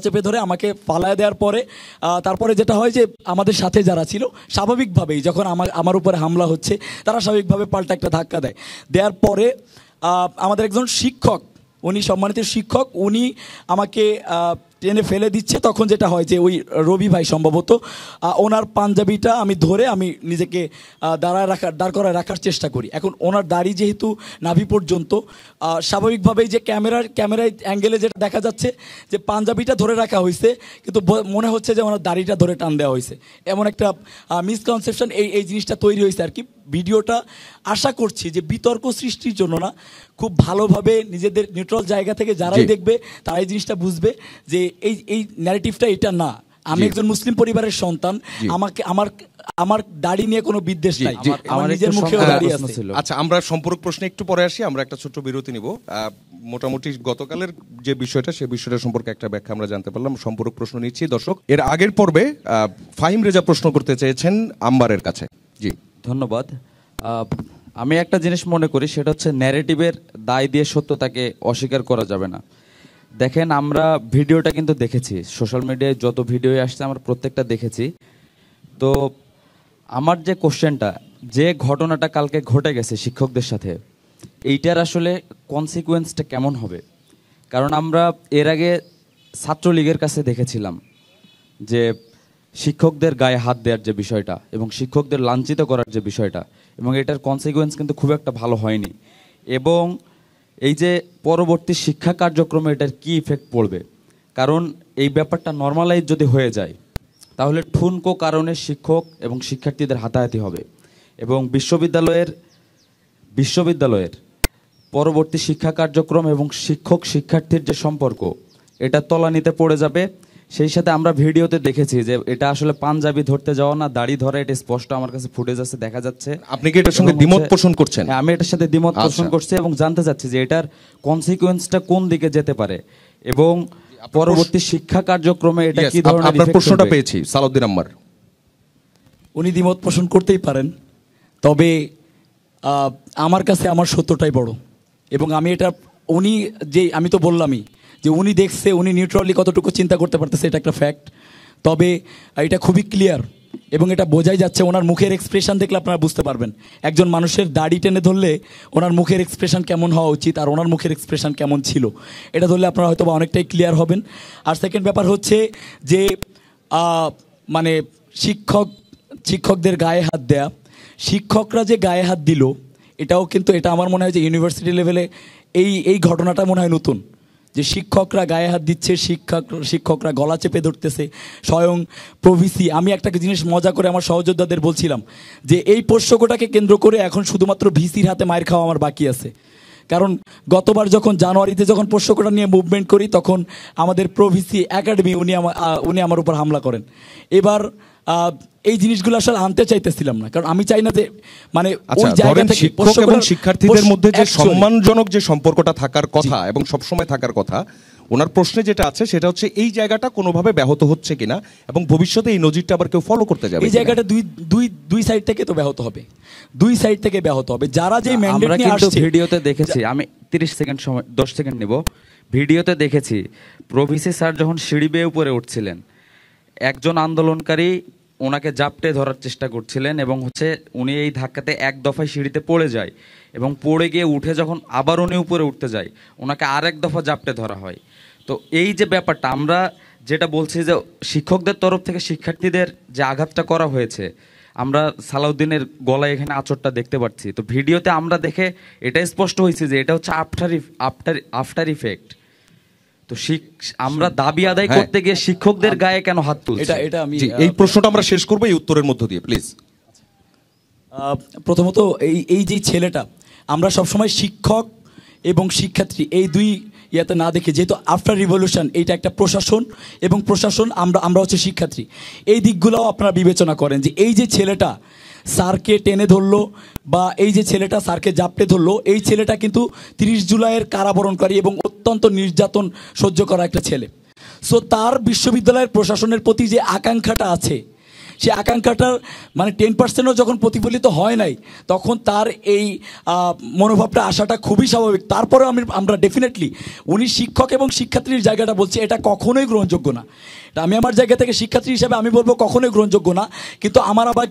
চেপে ধরে আমাকে ফালায় দেওয়ার পরে তারপরে যেটা হয় যে আমাদের সাথে যারা ছিল স্বাভাবিকভাবেই যখন আমার উপরে হামলা হচ্ছে তারা স্বাভাবিকভাবে পাল্টা একটা ধাক্কা দেওয়ার পরে আমাদের একজন শিক্ষক, উনি সম্মানিত শিক্ষক, উনি আমাকে টেনে ফেলে দিচ্ছে। তখন যেটা হয় যে ওই রবি ভাই সম্ভবত ওনার পাঞ্জাবিটা আমি ধরে আমি নিজেকে দাঁড় করায় রাখার চেষ্টা করি। এখন ওনার দাড়ি যেহেতু নাভি পর্যন্ত, স্বাভাবিকভাবেই যে ক্যামেরায় অ্যাঙ্গেলে যেটা দেখা যাচ্ছে যে পাঞ্জাবিটা ধরে রাখা হয়েছে, কিন্তু মনে হচ্ছে যে ওনার দাড়িটা ধরে টান দেওয়া হয়েছে। এমন একটা মিসকনসেপশন এই জিনিসটা তৈরি হয়েছে আর কি। ভিডিওটা আশা করছি যে বিতর্ক সৃষ্টির জন্য না, খুব ভালোভাবে নিজেদের নিউট্রাল জায়গা থেকে যারাই দেখবে তারা এই জিনিসটা বুঝবে যে এই ন্যারেটিভটা এটা না। আমি একজন মুসলিম পরিবারের সন্তান, আমার দাড়ি নিয়ে কোনো বিদ্বেষ নাই, আমার নিজের মুখেও দাড়ি আছে। আচ্ছা, আমরা সম্পর্ক প্রশ্নে একটু পরে আসি, আমরা একটা ছোট্ট বিরতি নিব। মোটামুটি গতকালের যে বিষয়টা সেই বিষয়টা সম্পর্কে একটা ব্যাখ্যা আমরা জানতে পারলাম। সম্পর্ক প্রশ্ন নিচ্ছি দর্শক। এর আগের পর্বে ফাহিম রেজা প্রশ্ন করতে চেয়েছেন আম্বারের কাছে। জি ধন্যবাদ। আমি একটা জিনিস মনে করি, সেটা হচ্ছে ন্যারেটিভের দায় দিয়ে সত্যতাকে অস্বীকার করা যাবে না। দেখেন, আমরা ভিডিওটা কিন্তু দেখেছি, সোশ্যাল মিডিয়ায় যত ভিডিও আসছে আমরা প্রত্যেকটা দেখেছি। তো আমার যে কোশ্চেনটা, যে ঘটনাটা কালকে ঘটে গেছে শিক্ষকদের সাথে, এইটার আসলে কনসিকুয়েন্সটা কেমন হবে? কারণ আমরা এর আগে ছাত্রলীগের কাছে দেখেছিলাম যে শিক্ষকদের গায়ে হাত দেওয়ার যে বিষয়টা এবং শিক্ষকদের লাঞ্ছিত করার যে বিষয়টা, এবং এটার কনসিকুয়েন্স কিন্তু খুব একটা ভালো হয়নি। এবং এই যে পরবর্তী শিক্ষা কার্যক্রমে এটার কি ইফেক্ট পড়বে, কারণ এই ব্যাপারটা নর্মালাইজ যদি হয়ে যায় তাহলে ঠুনকো কারণে শিক্ষক এবং শিক্ষার্থীদের হাতাহাতি হবে, এবং বিশ্ববিদ্যালয়ের পরবর্তী শিক্ষা কার্যক্রম এবং শিক্ষক শিক্ষার্থীর যে সম্পর্ক, এটা তলানিতে পড়ে যাবে। সেই সাথে আমরা ভিডিওতে দেখেছি যে এটা আসলে পাঞ্জাবি ধরতে যাওয়া না, দাড়ি ধরে, এটা স্পষ্ট আমার কাছে ফুটেজ আছে, দেখা যাচ্ছে। আপনি কি এটার সঙ্গে দ্বিমত পোষণ করছেন? আমি এটার সাথে দ্বিমত পোষণ করছি এবং জানতে চাচ্ছি যে এটার কনসিকুয়েন্সটা কোন দিকে যেতে পারে এবং পরবর্তী শিক্ষা কার্যক্রমে এটা কি ধরনের আপনার প্রশ্নটা পেয়েছি সালাউদ্দিন আম্বার। উনি দ্বিমত পোষণ করতেই পারেন, তবে আমার কাছে আমার সত্যটাই বড়। এবং আমি এটা উনি যে আমি তো বললামই যে উনি দেখছে, উনি নিউট্রালি কতটুকু চিন্তা করতে পারতেছে, এটা একটা ফ্যাক্ট। তবে এটা খুবই ক্লিয়ার এবং এটা বোঝাই যাচ্ছে, ওনার মুখের এক্সপ্রেশন দেখলে আপনারা বুঝতে পারবেন একজন মানুষের দাড়ি টেনে ধরলে ওনার মুখের এক্সপ্রেশন কেমন হওয়া উচিত আর ওনার মুখের এক্সপ্রেশন কেমন ছিল, এটা ধরলে আপনারা হয়তো বা অনেকটাই ক্লিয়ার হবেন। আর সেকেন্ড ব্যাপার হচ্ছে যে মানে শিক্ষকদের গায়ে হাত দেয়া, শিক্ষকরা যে গায়ে হাত দিল, এটাও কিন্তু এটা আমার মনে হয় যে ইউনিভার্সিটি লেভেলে এই ঘটনাটা মনে হয় নতুন, যে শিক্ষকরা গায়ে হাত দিচ্ছে, শিক্ষকরা গলা চেপে ধরতেছে স্বয়ং প্রভিসি। আমি একটা জিনিস মজা করে আমার সহযোদ্ধাদের বলছিলাম যে এই পোষ্যকটাকে কেন্দ্র করে এখন শুধুমাত্র ভিসির হাতে মায়ের খাওয়া আমার বাকি আছে। কারণ গতবার যখন জানুয়ারিতে যখন পোষ্যকটা নিয়ে মুভমেন্ট করি তখন আমাদের প্রভিসি একাডেমি উনি আমার উপর হামলা করেন। এবার এই জিনিসগুলো আসলে আনতে চাইতেছিলাম না, কারণ আমি চাই না যে মানে ওই জায়গা থেকে শিক্ষক এবং শিক্ষার্থীদের মধ্যে যে সম্মানজনক যে সম্পর্কটা থাকার কথা এবং সবসময় থাকার কথা, ওনার প্রশ্নে যেটা আছে সেটা হচ্ছে এই জায়গাটা কোনোভাবে ব্যাহত হচ্ছে কিনা এবং ভবিষ্যতে এই নজিরটা আবার কেউ ফলো করতে যাবে। এই জায়গাটা দুই সাইড থেকে তো ব্যাহত হবে, দুই সাইড থেকে ব্যাহত হবে। যারা যে ম্যান্ডেট নিয়ে আসছে, ভিডিওতে দেখেছি, আমি 30 সেকেন্ড সময় 10 সেকেন্ড নেব। ভিডিওতে দেখেছি প্রভিসি স্যার যখন সিঁড়ি বেয়ে উপরে উঠছিলেন, একজন আন্দোলনকারী ওনাকে জাপটে ধরার চেষ্টা করছিলেন এবং হচ্ছে উনি এই ধাক্কাতে এক দফায় সিঁড়িতে পড়ে যায় এবং পড়ে গিয়ে উঠে যখন আবার উনি উপরে উঠতে যায় ওনাকে আরেক দফা জাপটে ধরা হয়। তো এই যে ব্যাপারটা আমরা যেটা বলছি যে শিক্ষকদের তরফ থেকে শিক্ষার্থীদের যে আঘাতটা করা হয়েছে, আমরা সালাউদ্দিনের গলায় এখানে আঁচড়টা দেখতে পাচ্ছি। তো ভিডিওতে আমরা দেখে এটা স্পষ্ট হয়েছে যে এটা হচ্ছে আফটার ইফেক্ট। তো আমরা দাবি আদায় করতে গিয়ে শিক্ষকদের গায়ে কেন হাত তুলছি? এটা আমি এই প্রশ্নটা আমরা শেষ করবো এই উত্তরের মধ্য দিয়ে, প্লিজ। প্রথমত এই যে ছেলেটা, আমরা সবসময় শিক্ষক এবং শিক্ষার্থী এই দুই ইয়াতে না দেখে, যেহেতু আফটার রিভলিউশন এইটা একটা প্রশাসন এবং প্রশাসন আমরা হচ্ছে শিক্ষার্থী, এই দিকগুলোও আপনারা বিবেচনা করেন যে এই যে ছেলেটা স্যারকে টেনে ধরলো বা এই যে ছেলেটা স্যারকে জাপটে ধরলো, এই ছেলেটা কিন্তু 30 জুলাইয়ের কারাবরণকারী এবং অত্যন্ত নির্যাতন সহ্য করা একটা ছেলে। সো তার বিশ্ববিদ্যালয়ের প্রশাসনের প্রতি যে আকাঙ্ক্ষাটা আছে, সে আকাঙ্ক্ষাটার মানে 10%ও যখন প্রতিফলিত হয় নাই, তখন তার এই মনোভাবটা আসাটা খুবই স্বাভাবিক। তারপরে আমরা ডেফিনেটলি উনি শিক্ষক এবং শিক্ষার্থীর জায়গাটা বলছি, এটা কখনোই গ্রহণযোগ্য না। আমি আমার জায়গা থেকে শিক্ষার্থী হিসাবে আমি বলবো কখনোই গ্রহণযোগ্য না। কিন্তু আমার আবার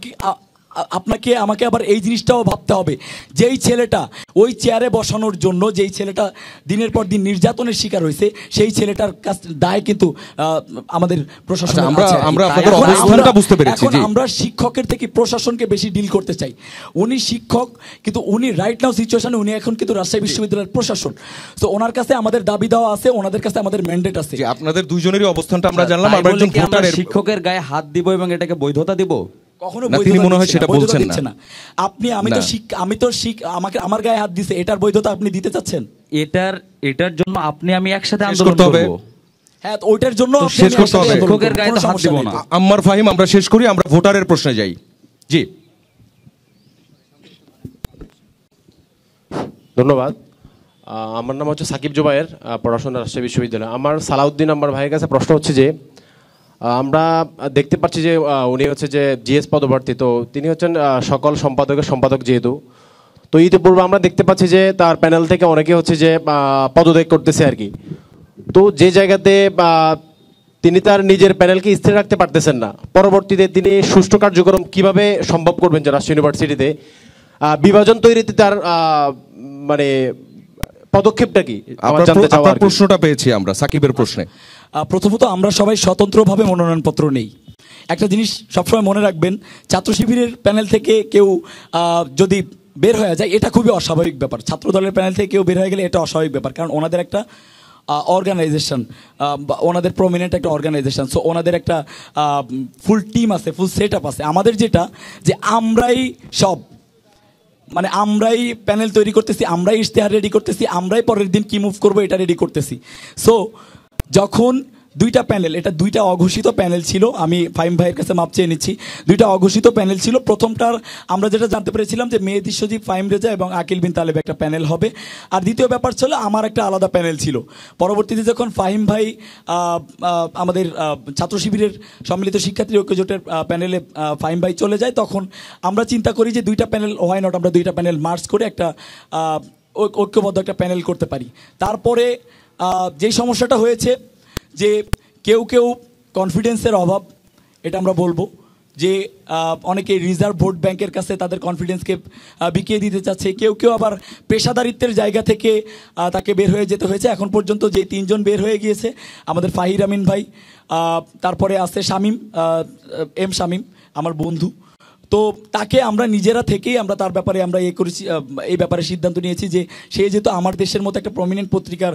আমাকে আবার এই জিনিসটাও ভাবতে হবে, যেই ছেলেটা ওই চেয়ারে বসানোর জন্য, যেই ছেলেটা দিনের পর দিন নির্যাতনের শিকার হয়েছে, সেই ছেলেটার কাছে দায় কিন্তু আমাদের প্রশাসন। এখন আমরা শিক্ষকের থেকে প্রশাসনকে বেশি ডিল করতে চাই। উনি শিক্ষক, কিন্তু উনি রাইট নাও সিচুয়েশনে উনি এখন কিন্তু রাজশাহী বিশ্ববিদ্যালয়ের প্রশাসন। তো ওনার কাছে আমাদের দাবি দেওয়া আছে, ওনাদের কাছে আমাদের ম্যান্ডেট আছে। আপনাদের দুইজনেরই অবস্থানটা আমরা জানলাম। শিক্ষকের গায়ে হাত দিব এবং এটাকে বৈধতা দিব? কখনো বৈধতা দিচ্ছে না। আমার গায়ে হাত দিছে, এটার বৈধতা আপনি দিতে চাচ্ছেন? এটার জন্য আমি একসাথে আন্দোলন করব। হ্যাঁ, ওইটার জন্য শেষ করতে হবে। শিক্ষকের গায়ে হাত দিব না। আম্মার ফাহিম, আমরা শেষ করি, আমরা ভোটারের প্রশ্নে যাই। জি, ধন্যবাদ। আমার নাম হচ্ছে সাকিব জুবায়ের, পড়াশোনা রাজশাহী বিশ্ববিদ্যালয়। আমার সালাউদ্দিন আমার ভাইয়ের কাছে প্রশ্ন হচ্ছে যে আমরা দেখতে পাচ্ছি যে উনি হচ্ছে যে জিএস পদপ্রার্থী, তো তিনি হচ্ছেন সকল সম্পাদকের সম্পাদক যেহেতু, তো ইতিপূর্বে আমরা দেখতে পাচ্ছি যে তার প্যানেল থেকে অনেকে হচ্ছে যে পদত্যাগ করতেছে আর কি। তো যে জায়গাতে তিনি তার নিজের প্যানেলকে স্থির রাখতে পারতেছেন না, পরবর্তীতে তিনি সুষ্ঠু কার্যক্রম কিভাবে সম্ভব করবেন যে রাজশাহী ইউনিভার্সিটিতে বিভাজন তৈরিতে তার মানে পদক্ষেপটা কি? আপনার প্রশ্নটা পেয়েছি আমরা সাকিবের প্রশ্নে। প্রথমত আমরা সবাই স্বতন্ত্রভাবে মনোনয়নপত্র নেই। একটা জিনিস সবসময় মনে রাখবেন, ছাত্র শিবিরের প্যানেল থেকে কেউ যদি বের হয়ে যায়, এটা খুবই অস্বাভাবিক ব্যাপার। ছাত্র দলের প্যানেল থেকে কেউ বের হয়ে গেলে এটা অস্বাভাবিক ব্যাপার, কারণ ওনাদের একটা অর্গানাইজেশন, ওনাদের প্রমিনেন্ট একটা অর্গানাইজেশন। সো ওনাদের একটা ফুল টিম আছে, ফুল সেট আপ আছে। আমাদের যেটা যে আমরাই সব মানে আমরাই প্যানেল তৈরি করতেছি, আমরাই ইশতেহার রেডি করতেছি, আমরাই পরের দিন কি মুভ করবো এটা রেডি করতেছি। সো যখন দুইটা প্যানেল, এটা দুইটা অঘোষিত প্যানেল ছিল, আমি ফাহিম ভাইয়ের কাছে মাপ চেয়ে নিচ্ছি, দুইটা অঘোষিত প্যানেল ছিল। প্রথমটার আমরা যেটা জানতে পেরেছিলাম যে মেহেদী সজীব, ফাহিম রেজা এবং আকিল বিন তালেব একটা প্যানেল হবে, আর দ্বিতীয় ব্যাপার ছিল আমার একটা আলাদা প্যানেল ছিল। পরবর্তীতে যখন ফাহিম ভাই আমাদের ছাত্র শিবিরের সম্মিলিত শিক্ষার্থী ঐক্য জোটের প্যানেলে ফাহিম ভাই চলে যায়, তখন আমরা চিন্তা করি যে দুইটা প্যানেল হোয়াই নট, আমরা দুইটা প্যানেল মার্জ করে একটা ঐক্যবদ্ধ একটা প্যানেল করতে পারি। তারপরে যেই সমস্যাটা হয়েছে যে কেউ কনফিডেন্সের অভাব, এটা আমরা বলবো যে অনেকে রিজার্ভ ভোট ব্যাংকের কাছে তাদের কনফিডেন্সকে বিকিয়ে দিতে চাচ্ছে, কেউ আবার পেশাদারিত্বের জায়গা থেকে তাকে বের হয়ে যেতে হয়েছে। এখন পর্যন্ত যে 3 জন বের হয়ে গিয়েছে, আমাদের ফাহির আমিন ভাই, তারপরে আছে শামীম, এম শামীম আমার বন্ধু। তো তাকে আমরা নিজেরা থেকেই আমরা তার ব্যাপারে আমরা করেছি, এই ব্যাপারে সিদ্ধান্ত নিয়েছি যে সে যেহেতু আমার দেশের মতো একটা প্রমিনেন্ট পত্রিকার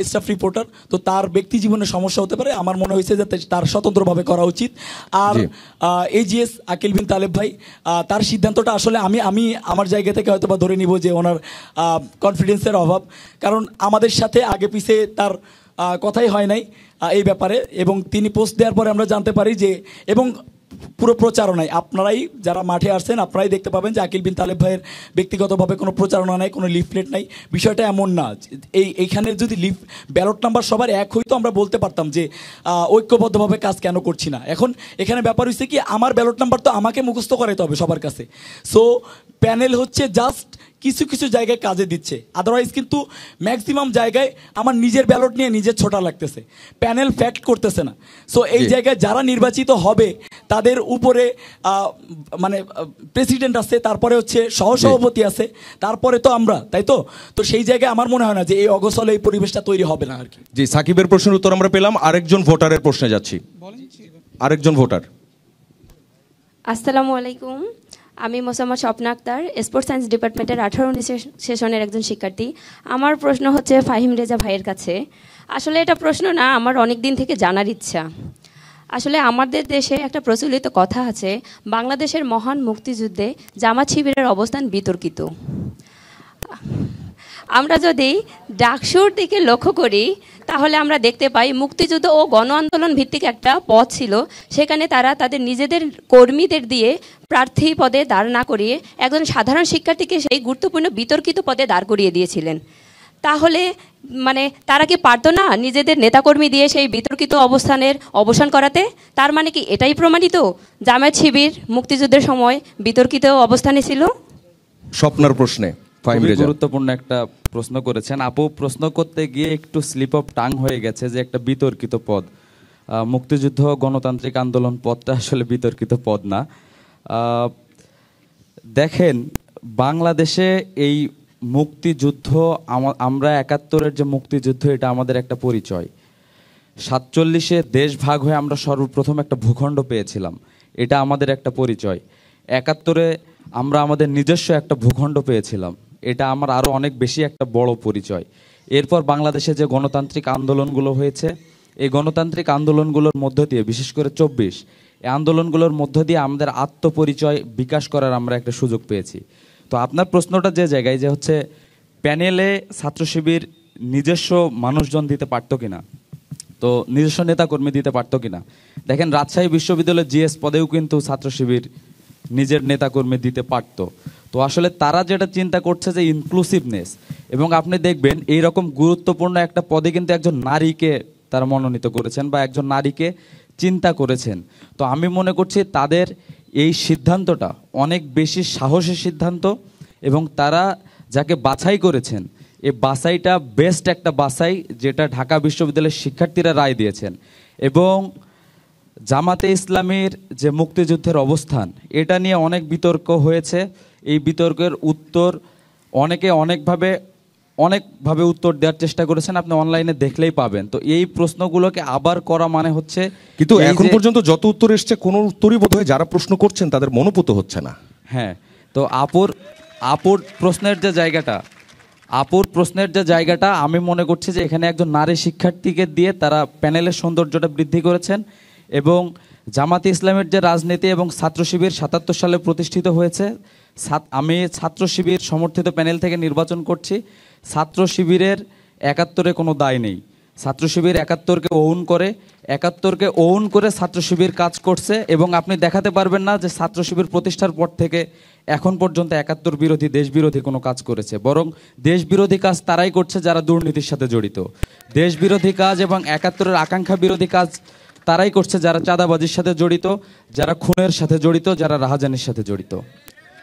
স্টাফ রিপোর্টার, তো তার ব্যক্তি জীবনে সমস্যা হতে পারে, আমার মনে হয়েছে যাতে তার স্বতন্ত্রভাবে করা উচিত। আর এজিএস আকিল বিন তালেব ভাই, তার সিদ্ধান্তটা আসলে আমি আমার জায়গা থেকে হয়তো বা ধরে নিব যে ওনার কনফিডেন্সের অভাব, কারণ আমাদের সাথে আগে পিছে তার কথাই হয় নাই এই ব্যাপারে, এবং তিনি পোস্ট দেওয়ার পরে আমরা জানতে পারি যে, এবং পুরো প্রচারণায় আপনারাই যারা মাঠে আসছেন আপনারাই দেখতে পাবেন যে আকিল বিন তালেব ভাইয়ের ব্যক্তিগতভাবে কোনো প্রচারণা নাই, কোনো লিফলেট নাই। বিষয়টা এমন না, এইখানের যদি ব্যালট নাম্বার সবার এক হইতো আমরা বলতে পারতাম যে ঐক্যবদ্ধভাবে কাজ কেন করছি না। এখন এখানে ব্যাপার হচ্ছে কি, আমার ব্যালট নাম্বার তো আমাকে মুখস্থ করাইতে হবে সবার কাছে। সো প্যানেল হচ্ছে জাস্ট কিছু কিছু জায়গায় কাজে দিচ্ছে, আদারওয়াইজ কিন্তু ম্যাক্সিমাম জায়গায় আমার নিজের ব্যালট নিয়ে নিজের ছোটা লাগতেছে, প্যানেল ফ্যাক্ট করতেছে না। সো এই জায়গায় যারা নির্বাচিত হবে তাদের উপরে মানে প্রেসিডেন্ট আছে, তারপরে হচ্ছে সহসভাপতি আছে, তারপরে তো আমরা, তাই তো? তো সেই জায়গায় আমার মনে হয় না যে এই অগোছালো এই পরিবেশটা তৈরি হবে না আর কি। জি, সাকিবের প্রশ্নের উত্তর আমরা পেলাম। আরেকজন ভোটারের প্রশ্নে যাচ্ছি। আরেকজন ভোটার। আসসালামু আলাইকুম, আমি মোসাম্মদ স্বপ্না আক্তার, স্পোর্টস সায়েন্স ডিপার্টমেন্টের 18-19 সেশনের একজন শিক্ষার্থী। আমার প্রশ্ন হচ্ছে ফাহিম রেজা ভাইয়ের কাছে। আসলে এটা প্রশ্ন না, আমার অনেক দিন থেকে জানার ইচ্ছা। আসলে আমাদের দেশে একটা প্রচলিত কথা আছে, বাংলাদেশের মহান মুক্তিযুদ্ধে জামাত শিবিরের অবস্থান বিতর্কিত। আমরা যদি ডাকসুর দিকে লক্ষ্য করি তাহলে আমরা দেখতে পাই মুক্তিযুদ্ধ ও গণ আন্দোলন ভিত্তিক একটা পথ ছিল, সেখানে তারা তাদের নিজেদের কর্মীদের দিয়ে প্রার্থী পদে দাঁড় না করিয়ে একজন সাধারণ শিক্ষার্থীকে সেই গুরুত্বপূর্ণ বিতর্কিত পদে দাঁড় করিয়ে দিয়েছিলেন। তাহলে মানে তারা কি পারতো না নিজেদের নেতাকর্মী দিয়ে সেই বিতর্কিত অবস্থানের অবসান করাতে? তার মানে কি এটাই প্রমাণিত জামায়াত শিবির মুক্তিযুদ্ধের সময় বিতর্কিত অবস্থানে ছিল? স্বপ্নার প্রশ্নে গুরুত্বপূর্ণ একটা প্রশ্ন করেছেন আপু। প্রশ্ন করতে গিয়ে একটু স্লিপ অফ টাং হয়ে গেছে যে একটা বিতর্কিত পদ। মুক্তিযুদ্ধ গণতান্ত্রিক আন্দোলন পদটা আসলে বিতর্কিত পদ না। দেখেন, বাংলাদেশে এই মুক্তিযুদ্ধ, আমরা 71-এর যে মুক্তিযুদ্ধ, এটা আমাদের একটা পরিচয়। 47-এ দেশ ভাগ হয়ে আমরা সর্বপ্রথম একটা ভূখণ্ড পেয়েছিলাম, এটা আমাদের একটা পরিচয়। 71-এ আমরা আমাদের নিজস্ব একটা ভূখণ্ড পেয়েছিলাম, এটা আমার আরও অনেক বেশি একটা বড় পরিচয়। এরপর বাংলাদেশে যে গণতান্ত্রিক আন্দোলনগুলো হয়েছে, এই গণতান্ত্রিক আন্দোলনগুলোর মধ্য দিয়ে, বিশেষ করে 24, এই আন্দোলনগুলোর মধ্য দিয়ে আমাদের আত্মপরিচয় বিকাশ করার আমরা একটা সুযোগ পেয়েছি। তো আপনার প্রশ্নটা যে জায়গায় যে হচ্ছে প্যানেলে ছাত্র শিবির নিজস্ব মানুষজন দিতে পারতো কিনা, তো নিজস্ব নেতাকর্মী দিতে পারতো কিনা, দেখেন রাজশাহী বিশ্ববিদ্যালয়ের জিএস পদেও কিন্তু ছাত্র শিবির নিজের নেতাকর্মী দিতে পারতো। তো আসলে তারা যেটা চিন্তা করছে যে ইনক্লুসিভনেস, এবং আপনি দেখবেন এইরকম গুরুত্বপূর্ণ একটা পদে কিন্তু একজন নারীকে তারা মনোনীত করেছেন বা একজন নারীকে চিন্তা করেছেন। তো আমি মনে করছি তাদের এই সিদ্ধান্তটা অনেক বেশি সাহসী সিদ্ধান্ত, এবং তারা যাকে বাছাই করেছেন এই বাছাইটা বেস্ট একটা বাছাই, যেটা ঢাকা বিশ্ববিদ্যালয়ের শিক্ষার্থীরা রায় দিয়েছেন। এবং জামাতে ইসলামীর যে মুক্তিযুদ্ধের অবস্থান, এটা নিয়ে অনেক বিতর্ক হয়েছে। এই বিতর্কের উত্তর অনেকে অনেকভাবে উত্তর দেওয়ার চেষ্টা করেছেন, আপনি অনলাইনে দেখলেই পাবেন। তো এই প্রশ্নগুলোকে আবার করা মানে হচ্ছে, কিন্তু এখন পর্যন্ত যত উত্তর এসছে কোনো উত্তরই বোধহয় যারা প্রশ্ন করছেন তাদের মনোপুত হচ্ছে না। হ্যাঁ, তো আপুর প্রশ্নের যে জায়গাটা আমি মনে করছি যে এখানে একজন নারী শিক্ষার্থীকে দিয়ে তারা প্যানেলের সৌন্দর্যটা বৃদ্ধি করেছেন। এবং জামাতে ইসলামের যে রাজনীতি এবং ছাত্র শিবির 77 সালে প্রতিষ্ঠিত হয়েছে, আমি ছাত্র শিবির সমর্থিত প্যানেল থেকে নির্বাচন করছি। ছাত্র শিবিরের 71-এ কোনো দায় নেই। ছাত্র শিবির 71-কে ওন করে ছাত্র শিবির কাজ করছে, এবং আপনি দেখাতে পারবেন না যে ছাত্র শিবির প্রতিষ্ঠার পর থেকে এখন পর্যন্ত 71 বিরোধী, দেশ বিরোধী কোনো কাজ করেছে। বরং দেশ বিরোধী কাজ তারাই করছে যারা দুর্নীতির সাথে জড়িত। দেশ বিরোধী কাজ এবং 71-এর আকাঙ্ক্ষা বিরোধী কাজ তারাই করছে যারা চাঁদাবাজির সাথে জড়িত, যারা খুনের সাথে জড়িত, যারা রাহাজানির সাথে জড়িত।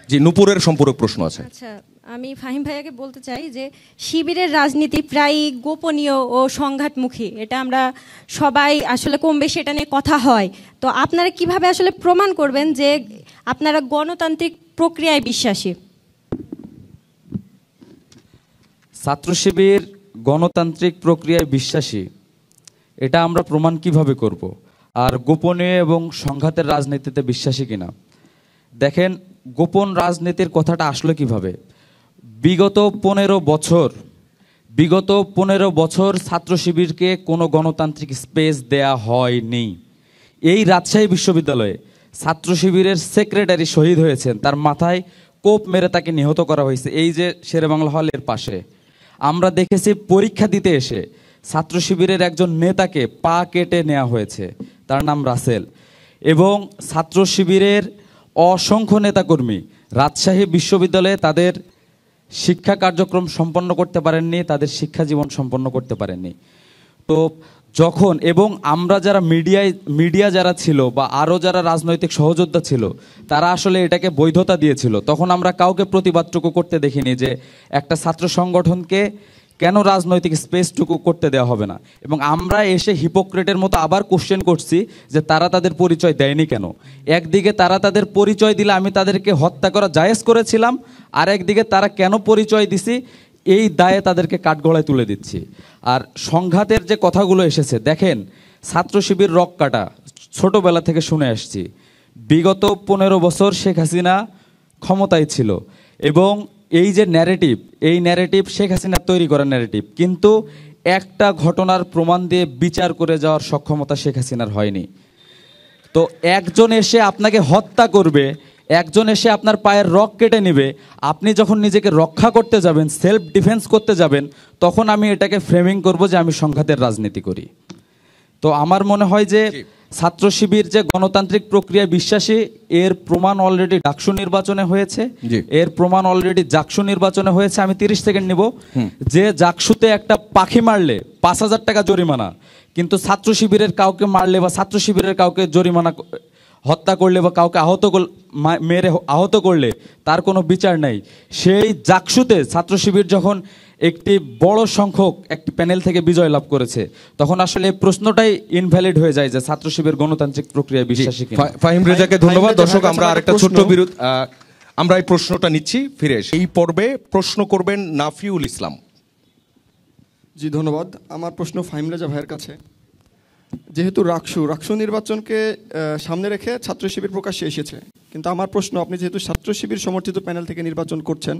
জি, নূপুরের সম্পূরক প্রশ্ন আছে। আচ্ছা, আমি ফাহিম ভাইয়াকে বলতে চাই যে শিবিরের রাজনীতি প্রায় গোপনীয় ও সংঘাতমুখী, এটা আমরা সবাই আসলে কম বেশি এটা নিয়ে কথা হয়। তো আপনারা কিভাবে আসলে প্রমাণ করবেন যে আপনারা গণতান্ত্রিক প্রক্রিয়ায় বিশ্বাসী? ছাত্র শিবির গণতান্ত্রিক প্রক্রিয়ায় বিশ্বাসী, এটা আমরা প্রমাণ কিভাবে করব? আর গোপনীয় এবং সংঘাতের রাজনীতিতে বিশ্বাসী কিনা, দেখেন গোপন রাজনীতির কথাটা আসলে কিভাবে। বিগত 15 বছর ছাত্র শিবিরকে কোনো গণতান্ত্রিক স্পেস দেয়া হয়নি। এই রাজশাহী বিশ্ববিদ্যালয়ে ছাত্র শিবিরের সেক্রেটারি শহীদ হয়েছেন, তার মাথায় কোপ মেরে তাকে নিহত করা হয়েছে এই যে শেরেবাংলা হলের পাশে। আমরা দেখেছি পরীক্ষা দিতে এসে ছাত্র শিবিরের একজন নেতাকে পা কেটে নেওয়া হয়েছে, তার নাম রাসেল। এবং ছাত্র শিবিরের অসংখ্য নেতাকর্মী রাজশাহী বিশ্ববিদ্যালয়ে তাদের শিক্ষা কার্যক্রম সম্পন্ন করতে পারেননি, তাদের শিক্ষা জীবন সম্পন্ন করতে পারেননি। তো যখন এবং আমরা যারা মিডিয়া যারা ছিল বা আরও যারা রাজনৈতিক সহযোদ্ধা ছিল তারা আসলে এটাকে বৈধতা দিয়েছিল, তখন আমরা কাউকে প্রতিবাদটুকু করতে দেখিনি যে একটা ছাত্র সংগঠনকে কেন রাজনৈতিক স্পেসটুকু করতে দেওয়া হবে না। এবং আমরা এসে হিপোক্রেটের মতো আবার কোশ্চেন করছি যে তারা তাদের পরিচয় দেয়নি কেন। একদিকে তারা তাদের পরিচয় দিলে আমি তাদেরকে হত্যা করা জায়েজ করেছিলাম, আর একদিকে তারা কেন পরিচয় দিছি এই দায়ে তাদেরকে কাঠগড়ায় তুলে দিচ্ছি। আর সংঘাতের যে কথাগুলো এসেছে, দেখেন ছাত্র শিবির রক কাটা ছোটবেলা থেকে শুনে আসছি। বিগত 15 বছর শেখ হাসিনা ক্ষমতায় ছিল এবং এই যে ন্যারেটিভ, এই ন্যারেটিভ শেখ হাসিনার তৈরি করা ন্যারেটিভ, কিন্তু একটা ঘটনার প্রমাণ দিয়ে বিচার করে যাওয়ার সক্ষমতা শেখ হাসিনার হয়নি। তো একজন এসে আপনাকে হত্যা করবে, একজন এসে আপনার পায়ের রক কেটে নেবে, আপনি যখন নিজেকে রক্ষা করতে যাবেন, সেলফ ডিফেন্স করতে যাবেন, তখন আমি এটাকে ফ্রেমিং করব যে আমি সংঘাতের রাজনীতি করি। তো আমার মনে হয় যে ছাত্র শিবির যে গণতান্ত্রিক প্রক্রিয়ায় বিশ্বাসী, এর প্রমাণ অলরেডি ডাকসু নির্বাচনে হয়েছে, এর প্রমাণ অলরেডি জাকসু নির্বাচনে হয়েছে। আমি 30 সেকেন্ড নিব। যে জাকসুতে একটা পাখি মারলে 5,000 টাকা জরিমানা, কিন্তু ছাত্র শিবিরের কাউকে মারলে বা ছাত্র শিবিরের কাউকে জরিমানা হত্যা করলে বা কাউকে মেরে আহত করলে তার কোনো বিচার নাই। সেই জাকসুতে ছাত্র শিবির যখন একটি বড় সংখ্যক একটি প্যানেল থেকে বিজয় লাভ করেছে, তখন আসলে প্রশ্নটাই ইনভ্যালিড হয়ে যায় যে ছাত্র শিবির গণতান্ত্রিক প্রক্রিয়ায় বিশ্বাসী কিনা। ফাহিম রেজাকে ধন্যবাদ। দর্শক, আমরা আরেকটা ছোট্ট বিরতি, আমরা এই প্রশ্নটা নিচ্ছি, ফিরে এসে এই পর্বে প্রশ্ন করবেন নাফিউল ইসলাম। জি ধন্যবাদ। আমার প্রশ্ন ফাহিম রেজা ভাইয়ের কাছে। যেহেতু রাকসু নির্বাচনকে সামনে রেখে ছাত্র শিবির প্রকাশ্যে এসেছে, কিন্তু আমার প্রশ্ন, আপনি যেহেতু ছাত্র শিবির সমর্থিত প্যানেল থেকে নির্বাচন করছেন,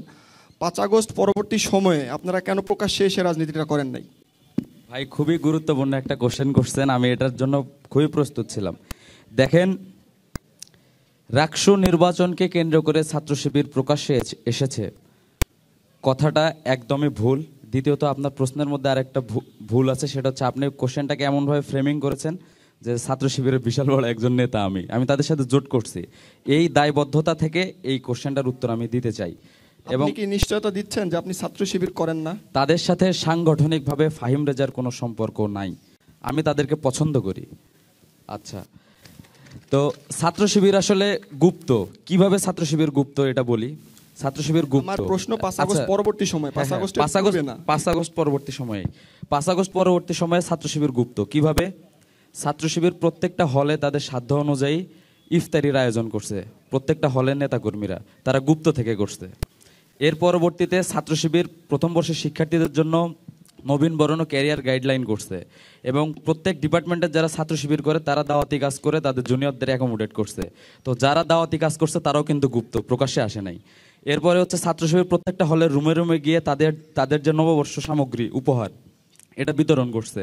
5 আগস্ট পরবর্তী সময়ে আপনারা কেন প্রকাশ্যে এসে রাজনীতিটা করেন নাই? ভাই, খুবই গুরুত্বপূর্ণ একটা কোশ্চেন করছেন, আমি এটার জন্য খুবই প্রস্তুত ছিলাম। দেখেন, রাকসু নির্বাচনকে কেন্দ্র করে ছাত্র শিবির প্রকাশ্যে এসেছে, কথাটা একদমই ভুল। দ্বিতীয়ত, আপনার প্রশ্নের মধ্যে আরেকটা ভুল আছে, সেটা হচ্ছে আপনি কোশ্চেনটাকে এমনভাবে ফ্রেমিং করেছেন যে ছাত্র শিবিরের বিশাল বড় একজন নেতা আমি তাদের সাথে জোট করছি। এই দায়বদ্ধতা থেকে এই কোশ্চেনটার উত্তর আমি দিতে চাই। এবং কি নিশ্চয়তা দিচ্ছেন যে আপনি ছাত্র শিবির করেন না? তাদের সাথে সাংগঠনিকভাবে ফাহিম রেজার কোনো সম্পর্ক নাই, আমি তাদেরকে পছন্দ করি। আচ্ছা, তো ছাত্র শিবির আসলে গুপ্ত। কিভাবে ছাত্র শিবির গুপ্ত এটা বলি। ছাত্র শিবির গুপ্ত। আমার প্রশ্ন 5 আগস্ট পরবর্তী সময়, 5 আগস্ট 5 আগস্ট পরবর্তী সময়ে 5 আগস্ট পরবর্তী সময়ে ছাত্র শিবির গুপ্ত। কিভাবে? ছাত্র শিবির প্রত্যেকটা হলে তাদের সাধ্য অনুযায়ী ইফতারির আয়োজন করছে, প্রত্যেকটা হলের নেতাকর্মীরা, তারা গুপ্ত থেকে করছে। এর পরবর্তীতে ছাত্র শিবির প্রথম বর্ষের শিক্ষার্থীদের জন্য নবীন বরণ ও ক্যারিয়ার গাইডলাইন করছে এবং প্রত্যেক ডিপার্টমেন্টের যারা ছাত্র শিবির করে তারা দাওয়াতি কাজ করে তাদের জুনিয়রদের অ্যাকোমোডেট করছে। তো যারা দাওয়াতি কাজ করছে তারাও কিন্তু গুপ্ত, প্রকাশ্যে আসে নাই। এরপরে হচ্ছে ছাত্র শিবির প্রত্যেকটা হলের রুমে রুমে গিয়ে তাদের যে নববর্ষ সামগ্রী উপহার এটা বিতরণ করছে,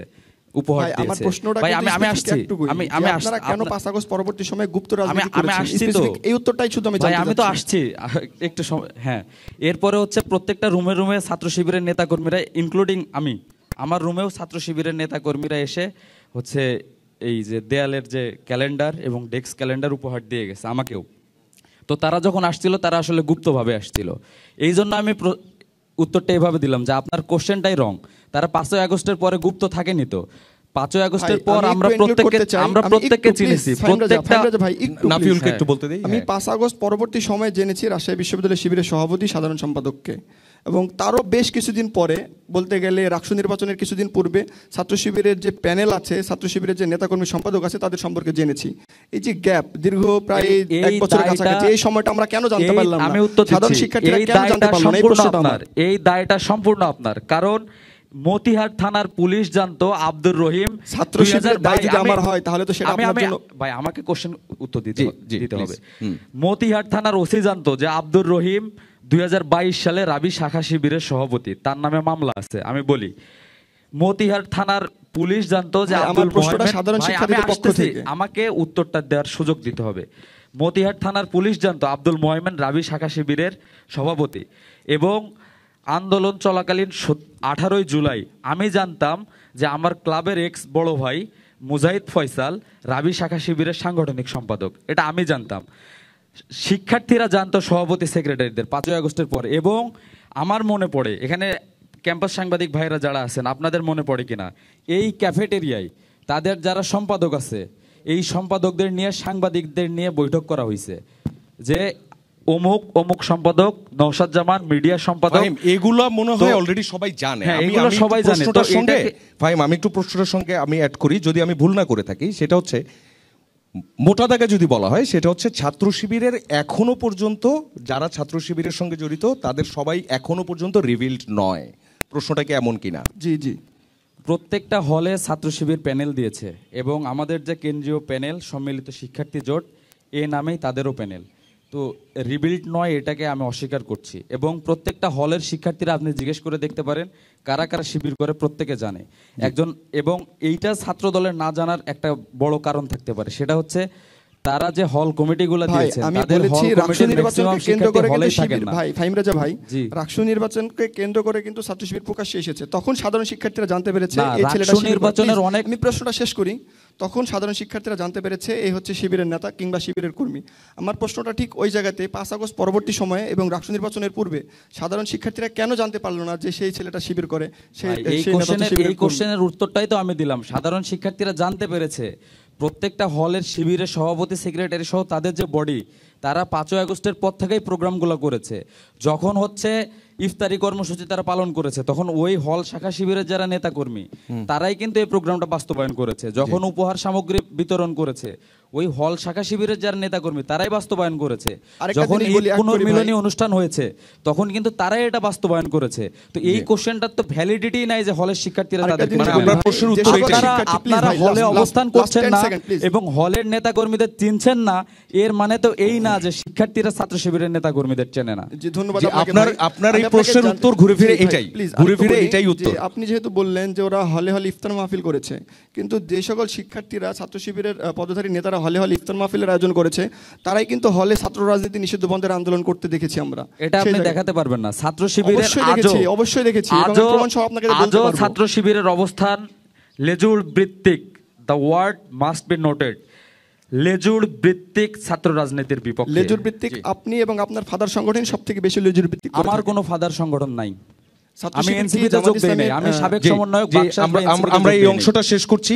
উপহার দিয়েছে। আমার প্রশ্নটা আমি আসছি, আমি আপনারা কেন 5 আগস্ট পরবর্তী সময়ে গুপ্ত রাজনীতি করেছেন? আমি আসছি তো, এই উত্তরটাই শুধু আমি জানতে চাই। আমি তো আসছি একটু সময়। হ্যাঁ, এরপরে হচ্ছে প্রত্যেকটা রুমে রুমে ছাত্র শিবিরের নেতাকর্মীরা, ইনক্লুডিং আমার রুমেও ছাত্র শিবিরের নেতাকর্মীরা এসে হচ্ছে এই যে দেয়ালের যে ক্যালেন্ডার এবং ডেস্ক ক্যালেন্ডার উপহার দিয়ে গেছে আমাকেও। তো তারা যখন আসছিল তারা আসলে গুপ্তভাবে আসছিল। এই জন্য আমি উত্তরটা এইভাবে দিলাম যে আপনার কোশ্চেনটাই রং। তারা 5 আগস্টের পরে গুপ্ত থাকেনি। তো 5 আগস্টের পর আমরা প্রত্যেককে চিনেছি। নাফিউলকে একটু বলতে দিই। আমি 5 আগস্ট পরবর্তী সময়ে জেনেছি রাজশাহী বিশ্ববিদ্যালয় শিবিরের সভাপতি, সাধারণ সম্পাদককে, এবং তারও বেশ কিছুদিন পরে, বলতে গেলে রাকসু নির্বাচনের কিছুদিন পূর্বে ছাত্র শিবিরের যে প্যানেল আছে, ছাত্র শিবিরের যে নেতাকর্মী সম্পাদক আছে, তাদের সম্পর্কে জেনেছি। এই যে গ্যাপ দীর্ঘ প্রায় 1 বছরের কাছাকাছি, এই সময়টা আমরা কেন জানতে পারলাম না? সাধারণ শিক্ষার্থীরা কেন জানতে পারলো না? এই প্রশ্নটা আমার। এই দায়টা সম্পূর্ণ আপনার, কারণ মতিহার থানার পুলিশ জানতো আব্দুর রহিম ছাত্র শিবিরের দায় যদি আমার হয় তাহলে তো সেটা আপনার জন্য। ভাই, আমাকে কোশ্চেন উত্তর দিতে হবে। মতিহার থানার ওসি জানতো যে আব্দুর রহিম 2022 সালে রাবি শাখা শিবিরের সভাপতি, তার নামে মামলা আছে। আমি বলি, মতিহার থানার পুলিশ জানতো যে আব্দুল মোহাম্মদ, সাধারণ শিক্ষার্থীদের পক্ষ থেকে আমাকে উত্তরটা দেওয়ার সুযোগ দিতে হবে। মতিহার থানার পুলিশ জানতো আব্দুল মোহাম্মদ রাবি শাখা শিবিরের সভাপতি, এবং আন্দোলন চলাকালীন 18 জুলাই আমি জানতাম যে আমার ক্লাবের এক্স বড় ভাই মুজাহিদ ফয়সাল রাবি শাখা শিবিরের সাংগঠনিক সম্পাদক, এটা আমি জানতাম। শিক্ষার্থীরা জানতো সভাপতি সেক্রেটারিদের 5 আগস্টের পর। এবং আমার মনে পড়ে, এখানে ক্যাম্পাস সাংবাদিক ভাইরা যারা আছেন, আপনাদের মনে পড়ে কিনা এই ক্যাফেটেরিয়ায় তাদের যারা সম্পাদক আছে, এই সম্পাদকদের নিয়ে সাংবাদিকদের নিয়ে বৈঠক করা হয়েছে যে অমুক অমুক সম্পাদক, নওশাদ জামান মিডিয়া সম্পাদক, এগুলো মনে হয় অলরেডি সবাই জানে। হ্যাঁ, এগুলো সবাই জানে। তো ফাহিম, আমি একটু প্রশ্নটার সঙ্গে আমি অ্যাড করি, যদি আমি ভুল না করে থাকি। সেটা হচ্ছে, মোটা দাগে যদি বলা হয়, সেটা হচ্ছে ছাত্র শিবিরের এখনো পর্যন্ত যারা ছাত্র শিবিরের সঙ্গে জড়িত তাদের সবাই এখনো পর্যন্ত রিভিলড নয়। প্রশ্নটা কি এমন কিনা? জি জি, প্রত্যেকটা হলে ছাত্র শিবির প্যানেল দিয়েছে এবং আমাদের যে কেন্দ্রীয় প্যানেল সম্মিলিত শিক্ষার্থী জোট, এ নামেই তাদেরও প্যানেল। তো রিবিল্ড নয়, এটাকে আমি অস্বীকার করছি। এবং প্রত্যেকটা হলের শিক্ষার্থীরা আপনি জিজ্ঞেস করে দেখতে পারেন কারা কারা শিবির করে, প্রত্যেকে জানে একজন। এবং এইটা ছাত্র দলের না জানার একটা বড় কারণ থাকতে পারে, সেটা হচ্ছে তারা যে হল কমিটিগুলো দিয়েছে, আমি তাদের বলেছি হল রাকসু কমিটির নির্বাচনকে ম্যাক্সিমাম কেন্দ্র করে শিক্ষার্থী কিন্তু হলেই থাকেন শিবির, না। ভাই ফাহিম রাজা ভাই, জি। রাকসু নির্বাচনকে কেন্দ্র করে কিন্তু ছাত্র শিবির প্রকাশ্যে এসেছে। তখন সাধারণ শিক্ষার্থীরা জানতে পেরেছে না, এই ছেলেটা রাকসু শিবির। নির্বাচনের Please, অনেক- আমি প্রশ্নটা শেষ করি। তখন সাধারণ শিক্ষার্থীরা জানতে পেরেছে এই হচ্ছে শিবিরের নেতা কিংবা শিবিরের কর্মী। আমার প্রশ্নটা ঠিক ওই জায়গাতে, 5 আগস্ট পরবর্তী সময়ে এবং রাকসু নির্বাচনের পূর্বে সাধারণ শিক্ষার্থীরা কেন জানতে পারলো না যে সেই ছেলেটা শিবির করে, এই কোশ্চেনের উত্তরটাই তো আমি দিলাম। সাধারণ শিক্ষার্থীরা জানতে পেরেছে প্রত্যেকটা হলের শিবিরের সভাপতি, সেক্রেটারি সহ তাদের যে বডি, তারা 5 আগস্টের পর থেকেই প্রোগ্রামগুলো করেছে। যখন হচ্ছে ইফতারি কর্মসূচি তারা পালন করেছে, তখন ওই হল শাখা শিবিরের যারা নেতাকর্মী তারাই কিন্তু এই প্রোগ্রামটা বাস্তবায়ন করেছে। যখন উপহার সামগ্রী বিতরণ করেছে, ওই হল শাখা শিবিরের যারা নেতাকর্মী তারাই বাস্তবায়ন করেছে। যখন ঈদ পুনর্মিলনী অনুষ্ঠান হয়েছে, তখন কিন্তু তারাই এটা বাস্তবায়ন করেছে। তো এই কোশ্চেনটার তো ভ্যালিডিটি নাই যে হলের শিক্ষার্থীরা তাদের, আপনারা হলে অবস্থান করছেন না এবং হলের নেতাকর্মীদের চিনছেন না, এর মানে তো এই না যে শিক্ষার্থীরা ছাত্র শিবিরের নেতাকর্মীদের চেনে না। ধন্যবাদ। আপনার এই প্রশ্নের উত্তর ঘুরে ফিরে এটাই উত্তর। আপনি যেহেতু বললেন যে ওরা হলে হলে ইফতার মাহফিল করেছে, কিন্তু যে সকল শিক্ষার্থীরা ছাত্র শিবিরের পদধারী নেতারা হলে হলে ইফতার মাহফিলের আয়োজন করেছে, তারাই কিন্তু হলে ছাত্র রাজনীতি নিষিদ্ধ বন্ধের আন্দোলন করতে দেখেছি আমরা। এটা আপনি দেখাতে পারবেন না? ছাত্র শিবিরের অবশ্যই দেখেছি, আজও ছাত্র শিবিরের অবস্থান লেজুর বৃত্তিক। The word must be noted, লেজুর বৃত্তিক ছাত্র রাজনীতির বিপক্ষে। লেজুর বৃত্তিক আপনি এবং আপনার ফাদার সংগঠন সবথেকে বেশি লেজুর বৃত্তিক। আমার কোনো ফাদার সংগঠন নাই, আমি এনসিপিতে যোগ দেই নাই, আমি সাবেক সমন্বয়ক। আমরা এই অংশটা শেষ করছি।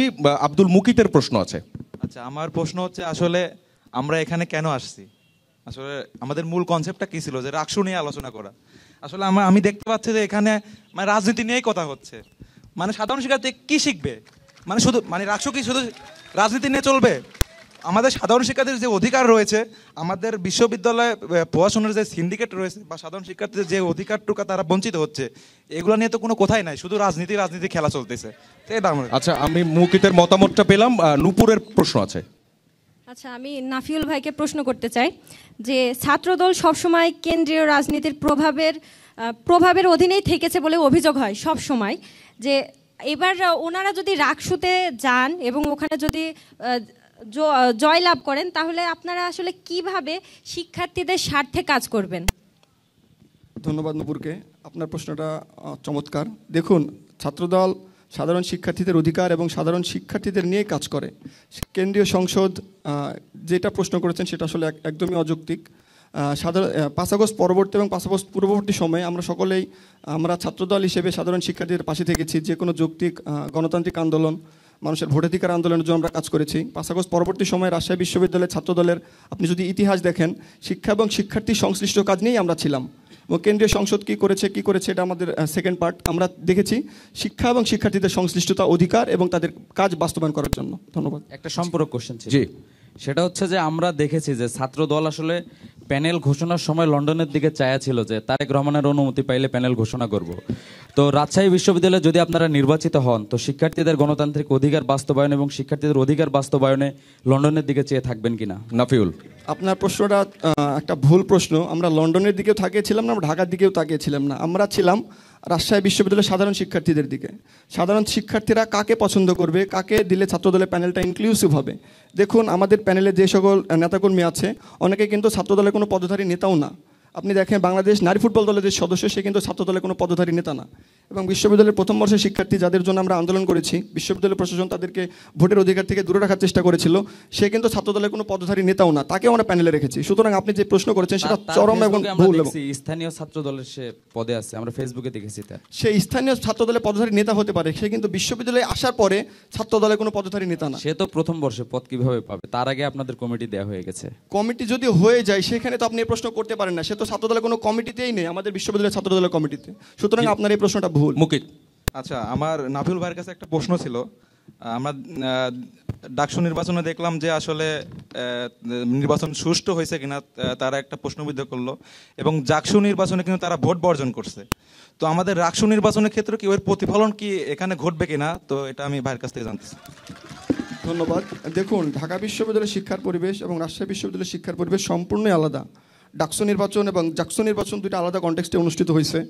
আব্দুল মুকিতের প্রশ্ন আছে। আচ্ছা, আমার প্রশ্ন হচ্ছে আসলে আমরা এখানে কেন আসছি? আসলে আমাদের মূল কনসেপ্টটা কি ছিল, যে রাকসু নিয়ে আলোচনা করা। আসলে আমি দেখতে পাচ্ছি যে এখানে মানে রাজনীতি নিয়েই কথা হচ্ছে। মানে সাধারণ শিক্ষার্থী কি শিখবে? মানে শুধু মানে রাকসু কি শুধু রাজনীতি নিয়ে চলবে? আমাদের সাধারণ শিক্ষার্থীর যে অধিকার রয়েছে, আমাদের বিশ্ববিদ্যালয়ে পড়াশোনার যে সিন্ডিকেট রয়েছে বা সাধারণ শিক্ষার্থীদের যে অধিকারটুকু তারা বঞ্চিত হচ্ছে, এগুলো নিয়ে তো কোনো কথাই নাই, শুধু রাজনীতি খেলা চলতেছে। আচ্ছা, আমি মুকিতের মতামতটা পেলাম। নূপুরের প্রশ্ন আছে। আচ্ছা, আমি নাফিউল ভাইকে প্রশ্ন করতে চাই যে ছাত্রদল সবসময় কেন্দ্রীয় রাজনীতির প্রভাবের অধীনেই থেকেছে বলে অভিযোগ হয় সব সময়, যে এবার ওনারা যদি রাকসুতে যান এবং ওখানে যদি জয়লাভ করেন, তাহলে আপনারা আসলে কিভাবে শিক্ষার্থীদের স্বার্থে কাজ করবেন? ধন্যবাদ নূপুরকে, আপনার প্রশ্নটা চমৎকার। দেখুন, ছাত্রদল সাধারণ শিক্ষার্থীদের অধিকার এবং সাধারণ শিক্ষার্থীদের নিয়ে কাজ করে। কেন্দ্রীয় সংসদ যেটা প্রশ্ন করেছেন সেটা আসলে একদমই অযৌক্তিক। 5 আগস্ট পরবর্তী এবং 5 আগস্ট পূর্ববর্তী সময়ে আমরা ছাত্রদল হিসেবে সাধারণ শিক্ষার্থীদের পাশে থেকেছি। যে কোনো যৌক্তিক গণতান্ত্রিক আন্দোলন, মানুষের ভোটাধিকার আন্দোলনের জন্য আমরা কাজ করেছি। 5 আগস্ট পরবর্তী সময়ে রাজশাহী বিশ্ববিদ্যালয়ের ছাত্রদলের আপনি যদি ইতিহাস দেখেন, শিক্ষা এবং শিক্ষার্থী সংশ্লিষ্ট কাজ নিয়েই আমরা ছিলাম। এবং কেন্দ্রীয় সংসদ কী করেছে এটা আমাদের সেকেন্ড পার্ট। আমরা দেখেছি শিক্ষা এবং শিক্ষার্থীদের সংশ্লিষ্টতা, অধিকার এবং তাদের কাজ বাস্তবায়ন করার জন্য। ধন্যবাদ। একটা সম্পূরক কোশ্চেন ছিল, সেটা হচ্ছে যে আমরা দেখেছি যে ছাত্র দল আসলে প্যানেল ঘোষণার সময় লন্ডনের দিকে চায়া ছিল যে তারেক রহমানের অনুমতি পাইলে প্যানেল ঘোষণা করব। তো রাজশাহী বিশ্ববিদ্যালয়ে যদি আপনারা নির্বাচিত হন, তো শিক্ষার্থীদের গণতান্ত্রিক অধিকার বাস্তবায়ন এবং শিক্ষার্থীদের অধিকার বাস্তবায়নে লন্ডনের দিকে চেয়ে থাকবেন কিনা? নাফিউল, আপনার প্রশ্নটা একটা ভুল প্রশ্ন। আমরা লন্ডনের দিকেও তাকিয়েছিলাম না, আমরা ঢাকার দিকেও তাকিয়েছিলাম না। আমরা ছিলাম রাজশাহী বিশ্ববিদ্যালয়ের সাধারণ শিক্ষার্থীদের দিকে। সাধারণ শিক্ষার্থীরা কাকে পছন্দ করবে, কাকে দিলে ছাত্রদলের প্যানেলটা ইনক্লুসিভ হবে। দেখুন, আমাদের প্যানেলে যে সকল নেতাকর্মী আছে, অনেকে কিন্তু ছাত্রদলের কোনো পদধারী নেতাও না। আপনি দেখেন বাংলাদেশ নারী ফুটবল দলের যে সদস্য, সে কিন্তু ছাত্র দলের কোনো পদধারী নেতা না। এবং বিশ্ববিদ্যালয়ের প্রথম বর্ষের শিক্ষার্থী যাদের জন্য আমরা আন্দোলন করেছি, বিশ্ববিদ্যালয় প্রশাসন তাদেরকে ভোটের অধিকার থেকে দূরে রাখার চেষ্টা করেছিল, সে কিন্তু ছাত্র দলের কোনো পদধারী নেতাও না, তাকেও আমরা প্যানেলে রেখেছি। সুতরাং আপনি যে প্রশ্ন করেছেন সেটা চরম এবং ভুল। স্থানীয় ছাত্র দলের সে পদে আছে, আমরা ফেসবুকে দেখেছি। সে স্থানীয় ছাত্র দলের পদধারী নেতা হতে পারে, সে কিন্তু বিশ্ববিদ্যালয়ে আসার পরে ছাত্র দলের কোনো পদধারী নেতা না। সে তো প্রথম বর্ষে পদ কিভাবে পাবে? তার আগে আপনাদের কমিটি দেওয়া হয়ে গেছে। কমিটি যদি হয়ে যায় সেখানে তো আপনি এই প্রশ্ন করতে পারেন না, সে তো ছাত্র দলের কোনো কমিটিতেই নেই, আমাদের বিশ্ববিদ্যালয়ের ছাত্র দলের কমিটিতে। সুতরাং আপনার এই প্রশ্নটা ভুল। মুকিত, আচ্ছা, আমার নাফিউল ভাইয়ের কাছে একটা প্রশ্ন ছিল। আমরা ডাকসু নির্বাচনে দেখলাম যে আসলে নির্বাচন সুষ্ঠু হয়েছে কিনা তারা একটা প্রশ্নবিদ্ধ করলো, এবং জাকসু নির্বাচনে কিন্তু তারা ভোট বর্জন করছে। তো আমাদের রাকসু নির্বাচনের ক্ষেত্রে কি ওর প্রতিফলন কি এখানে ঘটবে কিনা, তো এটা আমি ভাইয়ের কাছ থেকে জানতে চাই। ধন্যবাদ। দেখুন, ঢাকা বিশ্ববিদ্যালয়ের শিক্ষার পরিবেশ এবং রাজশাহী বিশ্ববিদ্যালয়ের শিক্ষার পরিবেশ সম্পূর্ণই আলাদা। ডাকসু নির্বাচন এবং জাকসু নির্বাচন দুটো আলাদা কনটেক্সটে অনুষ্ঠিত হয়েছে।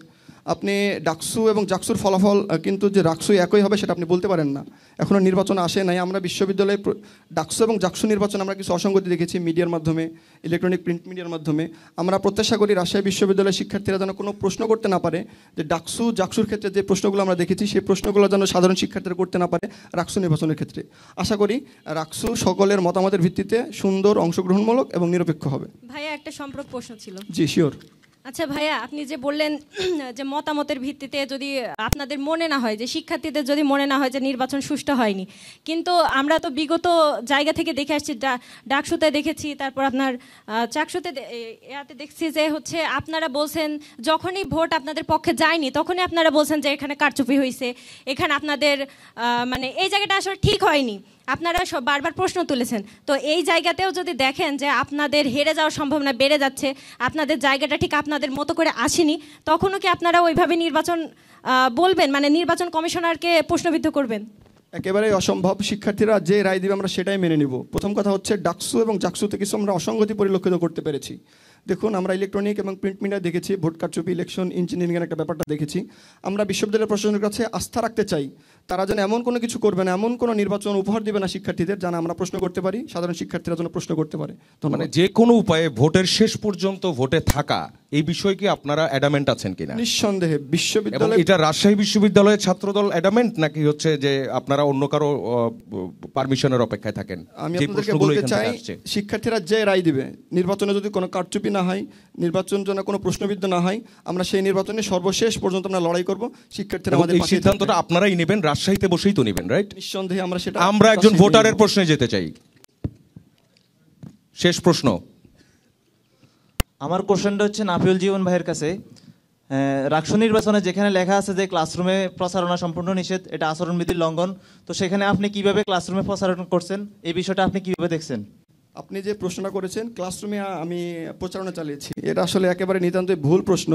আপনি ডাকসু এবং জাকসুর ফলাফল কিন্তু যে রাকসু একই হবে সেটা আপনি বলতে পারেন না, এখনও নির্বাচন আসে নাই। আমরা বিশ্ববিদ্যালয়ে ডাকসু এবং জাকসু নির্বাচন আমরা কিছু অসঙ্গতি দেখেছি মিডিয়ার মাধ্যমে, ইলেকট্রনিক প্রিন্ট মিডিয়ার মাধ্যমে। আমরা প্রত্যাশা করি রাজশাহী বিশ্ববিদ্যালয়ের শিক্ষার্থীরা যেন কোনো প্রশ্ন করতে না পারে, যে ডাকসু জাকসুর ক্ষেত্রে যে প্রশ্নগুলো আমরা দেখেছি সেই প্রশ্নগুলো যেন সাধারণ শিক্ষার্থীরা করতে না পারে রাকসু নির্বাচনের ক্ষেত্রে। আশা করি রাকসু সকলের মতামতের ভিত্তিতে সুন্দর, অংশগ্রহণমূলক এবং নিরপেক্ষ হবে। ভাইয়া একটা সম্পর্ক প্রশ্ন ছিল। জি শিওর। আচ্ছা ভাইয়া, আপনি যে বললেন যে মতামতের ভিত্তিতে যদি আপনাদের মনে না হয়, যে শিক্ষার্থীদের যদি মনে না হয় যে নির্বাচন সুষ্ঠু হয়নি, কিন্তু আমরা তো বিগত জায়গা থেকে দেখে আসছি, ডাকসুতে দেখেছি, তারপর আপনার চাকসুতে ইয়াতে দেখছি যে হচ্ছে আপনারা বলছেন যখনই ভোট আপনাদের পক্ষে যায়নি তখনই আপনারা বলছেন যে এখানে কারচুপি হয়েছে, এখানে আপনাদের মানে এই জায়গাটা আসলে ঠিক হয়নি, আপনারা সব বারবার প্রশ্ন তুলেছেন। তো এই জায়গাতেও যদি দেখেন যে আপনাদের হেরে যাওয়ার সম্ভাবনা বেড়ে যাচ্ছে, আপনাদের জায়গাটা ঠিক আপনাদের মতো করে আসেনি, তখনও কি আপনারা ওইভাবে নির্বাচন বলবেন, মানে নির্বাচন কমিশনারকে প্রশ্নবিদ্ধ করবেন? একেবারেই অসম্ভব। শিক্ষার্থীরা যে রায় দিবে আমরা সেটাই মেনে নিব। প্রথম কথা হচ্ছে ডাকসু এবং জাকসুতে কিছু আমরা অসঙ্গতি পরিলক্ষিত করতে পেরেছি। দেখুন, আমরা ইলেকট্রনিক এবং প্রিন্ট মিডিয়া দেখেছি ভোট কারচুপি, ইলেকশন ইঞ্জিনিয়ারিংয়ের একটা ব্যাপারটা দেখেছি। আমরা বিশ্ববিদ্যালয় প্রশাসনের কাছে আস্থা রাখতে চাই, তারা যেন এমন কোনো কিছু করবে না, এমন কোনো নির্বাচন উপহার দিবে না শিক্ষার্থীদের যেন আমরা প্রশ্ন করতে পারি, সাধারণ শিক্ষার্থীরা যেন প্রশ্ন করতে পারে। মানে যে কোনো উপায়ে ভোটের শেষ পর্যন্ত ভোটে থাকা, এই বিষয়ে কি আপনারা অ্যাডামেন্ট আছেন কিনা? নিঃসন্দেহে বিশ্ববিদ্যালয়। এটা রাজশাহী বিশ্ববিদ্যালয়ের ছাত্রদল অ্যাডামেন্ট, নাকি হচ্ছে যে আপনারা অন্য কারো পারমিশনের অপেক্ষায় থাকেন? আমি আপনাদেরকে বলতে চাই, শিক্ষার্থীরা যে রায় দিবে, নির্বাচনে যদি কোনো কারচুপি না হয়, নির্বাচন যেন কোনো প্রশ্নবিদ্ধ না হয়, আমরা সেই নির্বাচনে সর্বশেষ পর্যন্ত আমরা লড়াই করব। শিক্ষার্থীরা আমাদের এই সিদ্ধান্তটা আপনারাই নেবেন, রাজশাহীতে বসেই তো নেবেন, রাইট? নিঃসন্দেহে আমরা সেটা। আমরা একজন ভোটারের প্রশ্নে যেতে চাই। শেষ প্রশ্ন। আমার কোশ্চেনটা হচ্ছে নাফিউল জীবন ভাইয়ের কাছে। রাকসু নির্বাচনে যেখানে লেখা আছে যে ক্লাসরুমে প্রচারণা সম্পূর্ণ নিষেধ, এটা আচরণবিধির লঙ্ঘন, তো সেখানে আপনি কিভাবে ক্লাসরুমে প্রচারণা করছেন, এই বিষয়টা আপনি কিভাবে দেখছেন? আপনি যে প্রশ্নটা করেছেন, ক্লাসরুমে আমি প্রচারণা চালিয়েছি, এটা আসলে একেবারে নিতান্তই ভুল প্রশ্ন।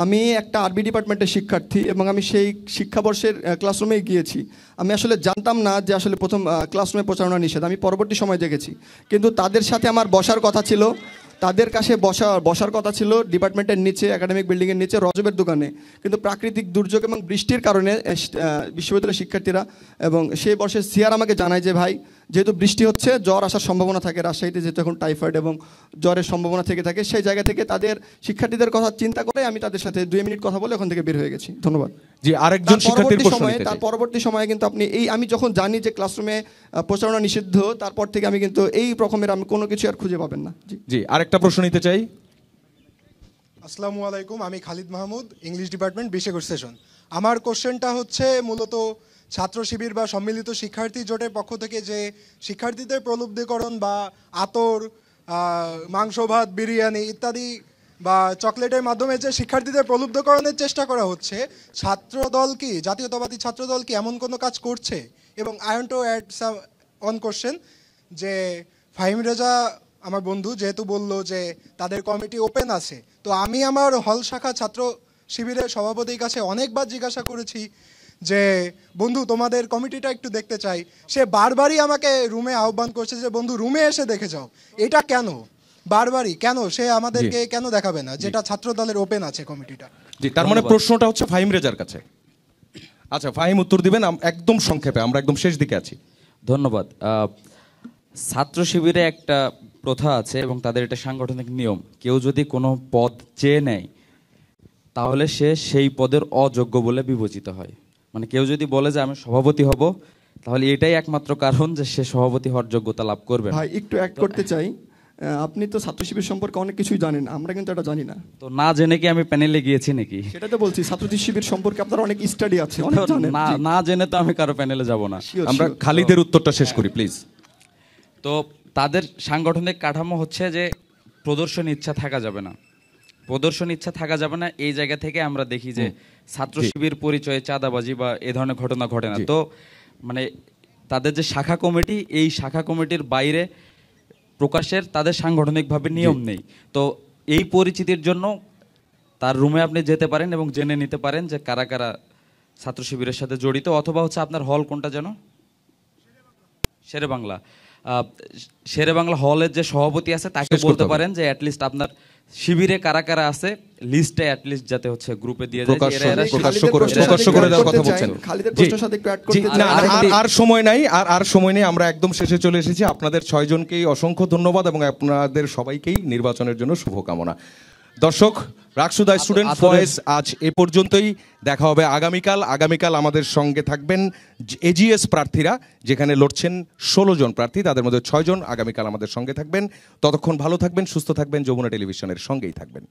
আমি একটা আরবি ডিপার্টমেন্টের শিক্ষার্থী এবং আমি সেই শিক্ষাবর্ষের ক্লাসরুমেই গিয়েছি। আমি আসলে জানতাম না যে আসলে প্রথম ক্লাসরুমে প্রচারণা নিষেধ, আমি পরবর্তী সময় দেখেছি। কিন্তু তাদের সাথে আমার বসার কথা ছিল, তাদের কাছে বসার কথা ছিল ডিপার্টমেন্টের নিচে, একাডেমিক বিল্ডিংয়ের নিচে রজবের দোকানে, কিন্তু প্রাকৃতিক দুর্যোগ এবং বৃষ্টির কারণে বিশ্ববিদ্যালয়ের শিক্ষার্থীরা এবং সেই বর্ষের সিআর আমাকে জানায় যে ভাই, যেহেতু বৃষ্টি হচ্ছে, জ্বর আসার সম্ভাবনা থাকে রাজশাহীতে, যেহেতু এখন টাইফয়েড এবং জ্বরের সম্ভাবনা থেকে থাকে, সেই জায়গা থেকে তাদের শিক্ষার্থীদের কথা চিন্তা করে আমি তাদের সাথে 2 মিনিট কথা বলে ওখান থেকে বের হয়ে গেছি। ধন্যবাদ। জি, আরেকজন শিক্ষার্থীর প্রশ্ন নিতে চাই। তার পরবর্তী সময়ে কিন্তু আপনি আমি যখন জানি যে ক্লাসরুমে প্রচারণা নিষিদ্ধ, তারপর থেকে আমি কিন্তু এই রকমের আমি কোনো কিছু আর খুঁজে পাবেন না। জি, আরেকটা প্রশ্ন নিতে চাই। আসসালামু আলাইকুম, আমি Khalid Mahmud, English department, 20 session. আমার কোশ্চেনটা হচ্ছে মূলত ছাত্র শিবির বা সম্মিলিত শিক্ষার্থী জোটের পক্ষ থেকে যে শিক্ষার্থীদের প্রলুব্ধীকরণ বা আতর, মাংস ভাত, বিরিয়ানি ইত্যাদি বা চকলেটের মাধ্যমে যে শিক্ষার্থীদের প্রলুব্ধকরণের চেষ্টা করা হচ্ছে, ছাত্রদল কি, জাতীয়তাবাদী ছাত্রদল কি এমন কোনো কাজ করছে? এবং I want to add on question, যে ফাহিম রেজা আমার বন্ধু যেহেতু বললো যে তাদের কমিটি ওপেন আছে, তো আমি আমার হল শাখা ছাত্র শিবিরের সভাপতির কাছে অনেকবার জিজ্ঞাসা করেছি যে বন্ধু তোমাদের কমিটিটা একটু দেখতে চাই, সে বারবারই আমাকে রুমে আহ্বান করছে যে বন্ধু রুমে এসে দেখে যাও। এটা কেন বারবারই, কেন সে আমাদেরকে কেন দেখাবে না যেটা ছাত্র দলের ওপেন আছে কমিটিটা? জি, তার মানে প্রশ্নটা হচ্ছে ফাহিম রেজার কাছে। আচ্ছা, ফাহিম উত্তর দিবেন একদম সংক্ষেপে, আমরা একদম শেষ দিকে আছি। ধন্যবাদ। ছাত্র শিবিরে একটা প্রথা আছে এবং তাদের এটা সাংগঠনিক নিয়ম, কেউ যদি কোনো পদ চেয়ে নেয় তাহলে সে সেই পদের অযোগ্য বলে বিবেচিত হয়। মানে কেউ যদি বলে যে আমি সভাপতি হব, তাহলে এটাই একমাত্র কারণ যে সে সভাপতি হওয়ার যোগ্যতা লাভ করবে। ভাই একটু অ্যাড করতে চাই, আপনি তো ছাত্র শিবির সম্পর্কে অনেক কিছুই জানেন, আমরা কিন্তু এটা জানি না। তো না জেনে কি আমি প্যানেলে গিয়েছি নাকি? সেটা তো বলছি, ছাত্র শিবির সম্পর্কে আপনার অনেক স্টাডি আছে, অনেক জানেন। না জেনে তো আমি কারো প্যানেলে যাব না। আমরা খালিদের উত্তরটা শেষ করি প্লিজ। তো তাদের সাংগঠনিক কাঠামো হচ্ছে যে প্রদর্শন ইচ্ছা থাকা যাবে না, প্রদর্শন ইচ্ছা থাকা যাবে না। এই জায়গা থেকে আমরা দেখি যে ছাত্র শিবির পরিচয়ে চাঁদাবাজি বা এ ধরনের ঘটনা ঘটে না। তো মানে তাদের যে শাখা কমিটি, এই শাখা কমিটির বাইরে প্রকাশের তাদের সাংগঠনিকভাবে নিয়ম নেই। তো এই পরিচিতির জন্য তার রুমে আপনি যেতে পারেন এবং জেনে নিতে পারেন যে কারা কারা ছাত্র শিবিরের সাথে জড়িত। অথবা হচ্ছে আপনার হল কোনটা যেন, শেরে বাংলা, শেরে বাংলা হলের যে সভাপতি আছে তাকে বলতে পারেন যে অ্যাটলিস্ট আপনার শিবিরে কারা কারা আছে লিস্টে অ্যাটলিস্ট যাতে হচ্ছে গ্রুপে দিয়ে যায়। প্রকাশ্য করে দেওয়ার কথা বলছেন। আর সময় নাই, আর সময় নেই, আমরা একদম শেষে চলে এসেছি। আপনাদের 6 জনকেই অসংখ্য ধন্যবাদ এবং আপনাদের সবাইকেই নির্বাচনের জন্য শুভকামনা। দর্শক, রাকসুদা স্টুডেন্ট ভয়েস আজ এ পর্যন্তই। দেখা হবে আগামীকাল আমাদের সঙ্গে থাকবেন এজিএস প্রার্থীরা, যেখানে লড়ছেন 16 জন প্রার্থী, তাদের মধ্যে 6 জন আগামীকাল আমাদের সঙ্গে থাকবেন। ততক্ষণ ভালো থাকবেন, সুস্থ থাকবেন, যমুনা টেলিভিশনের সঙ্গেই থাকবেন।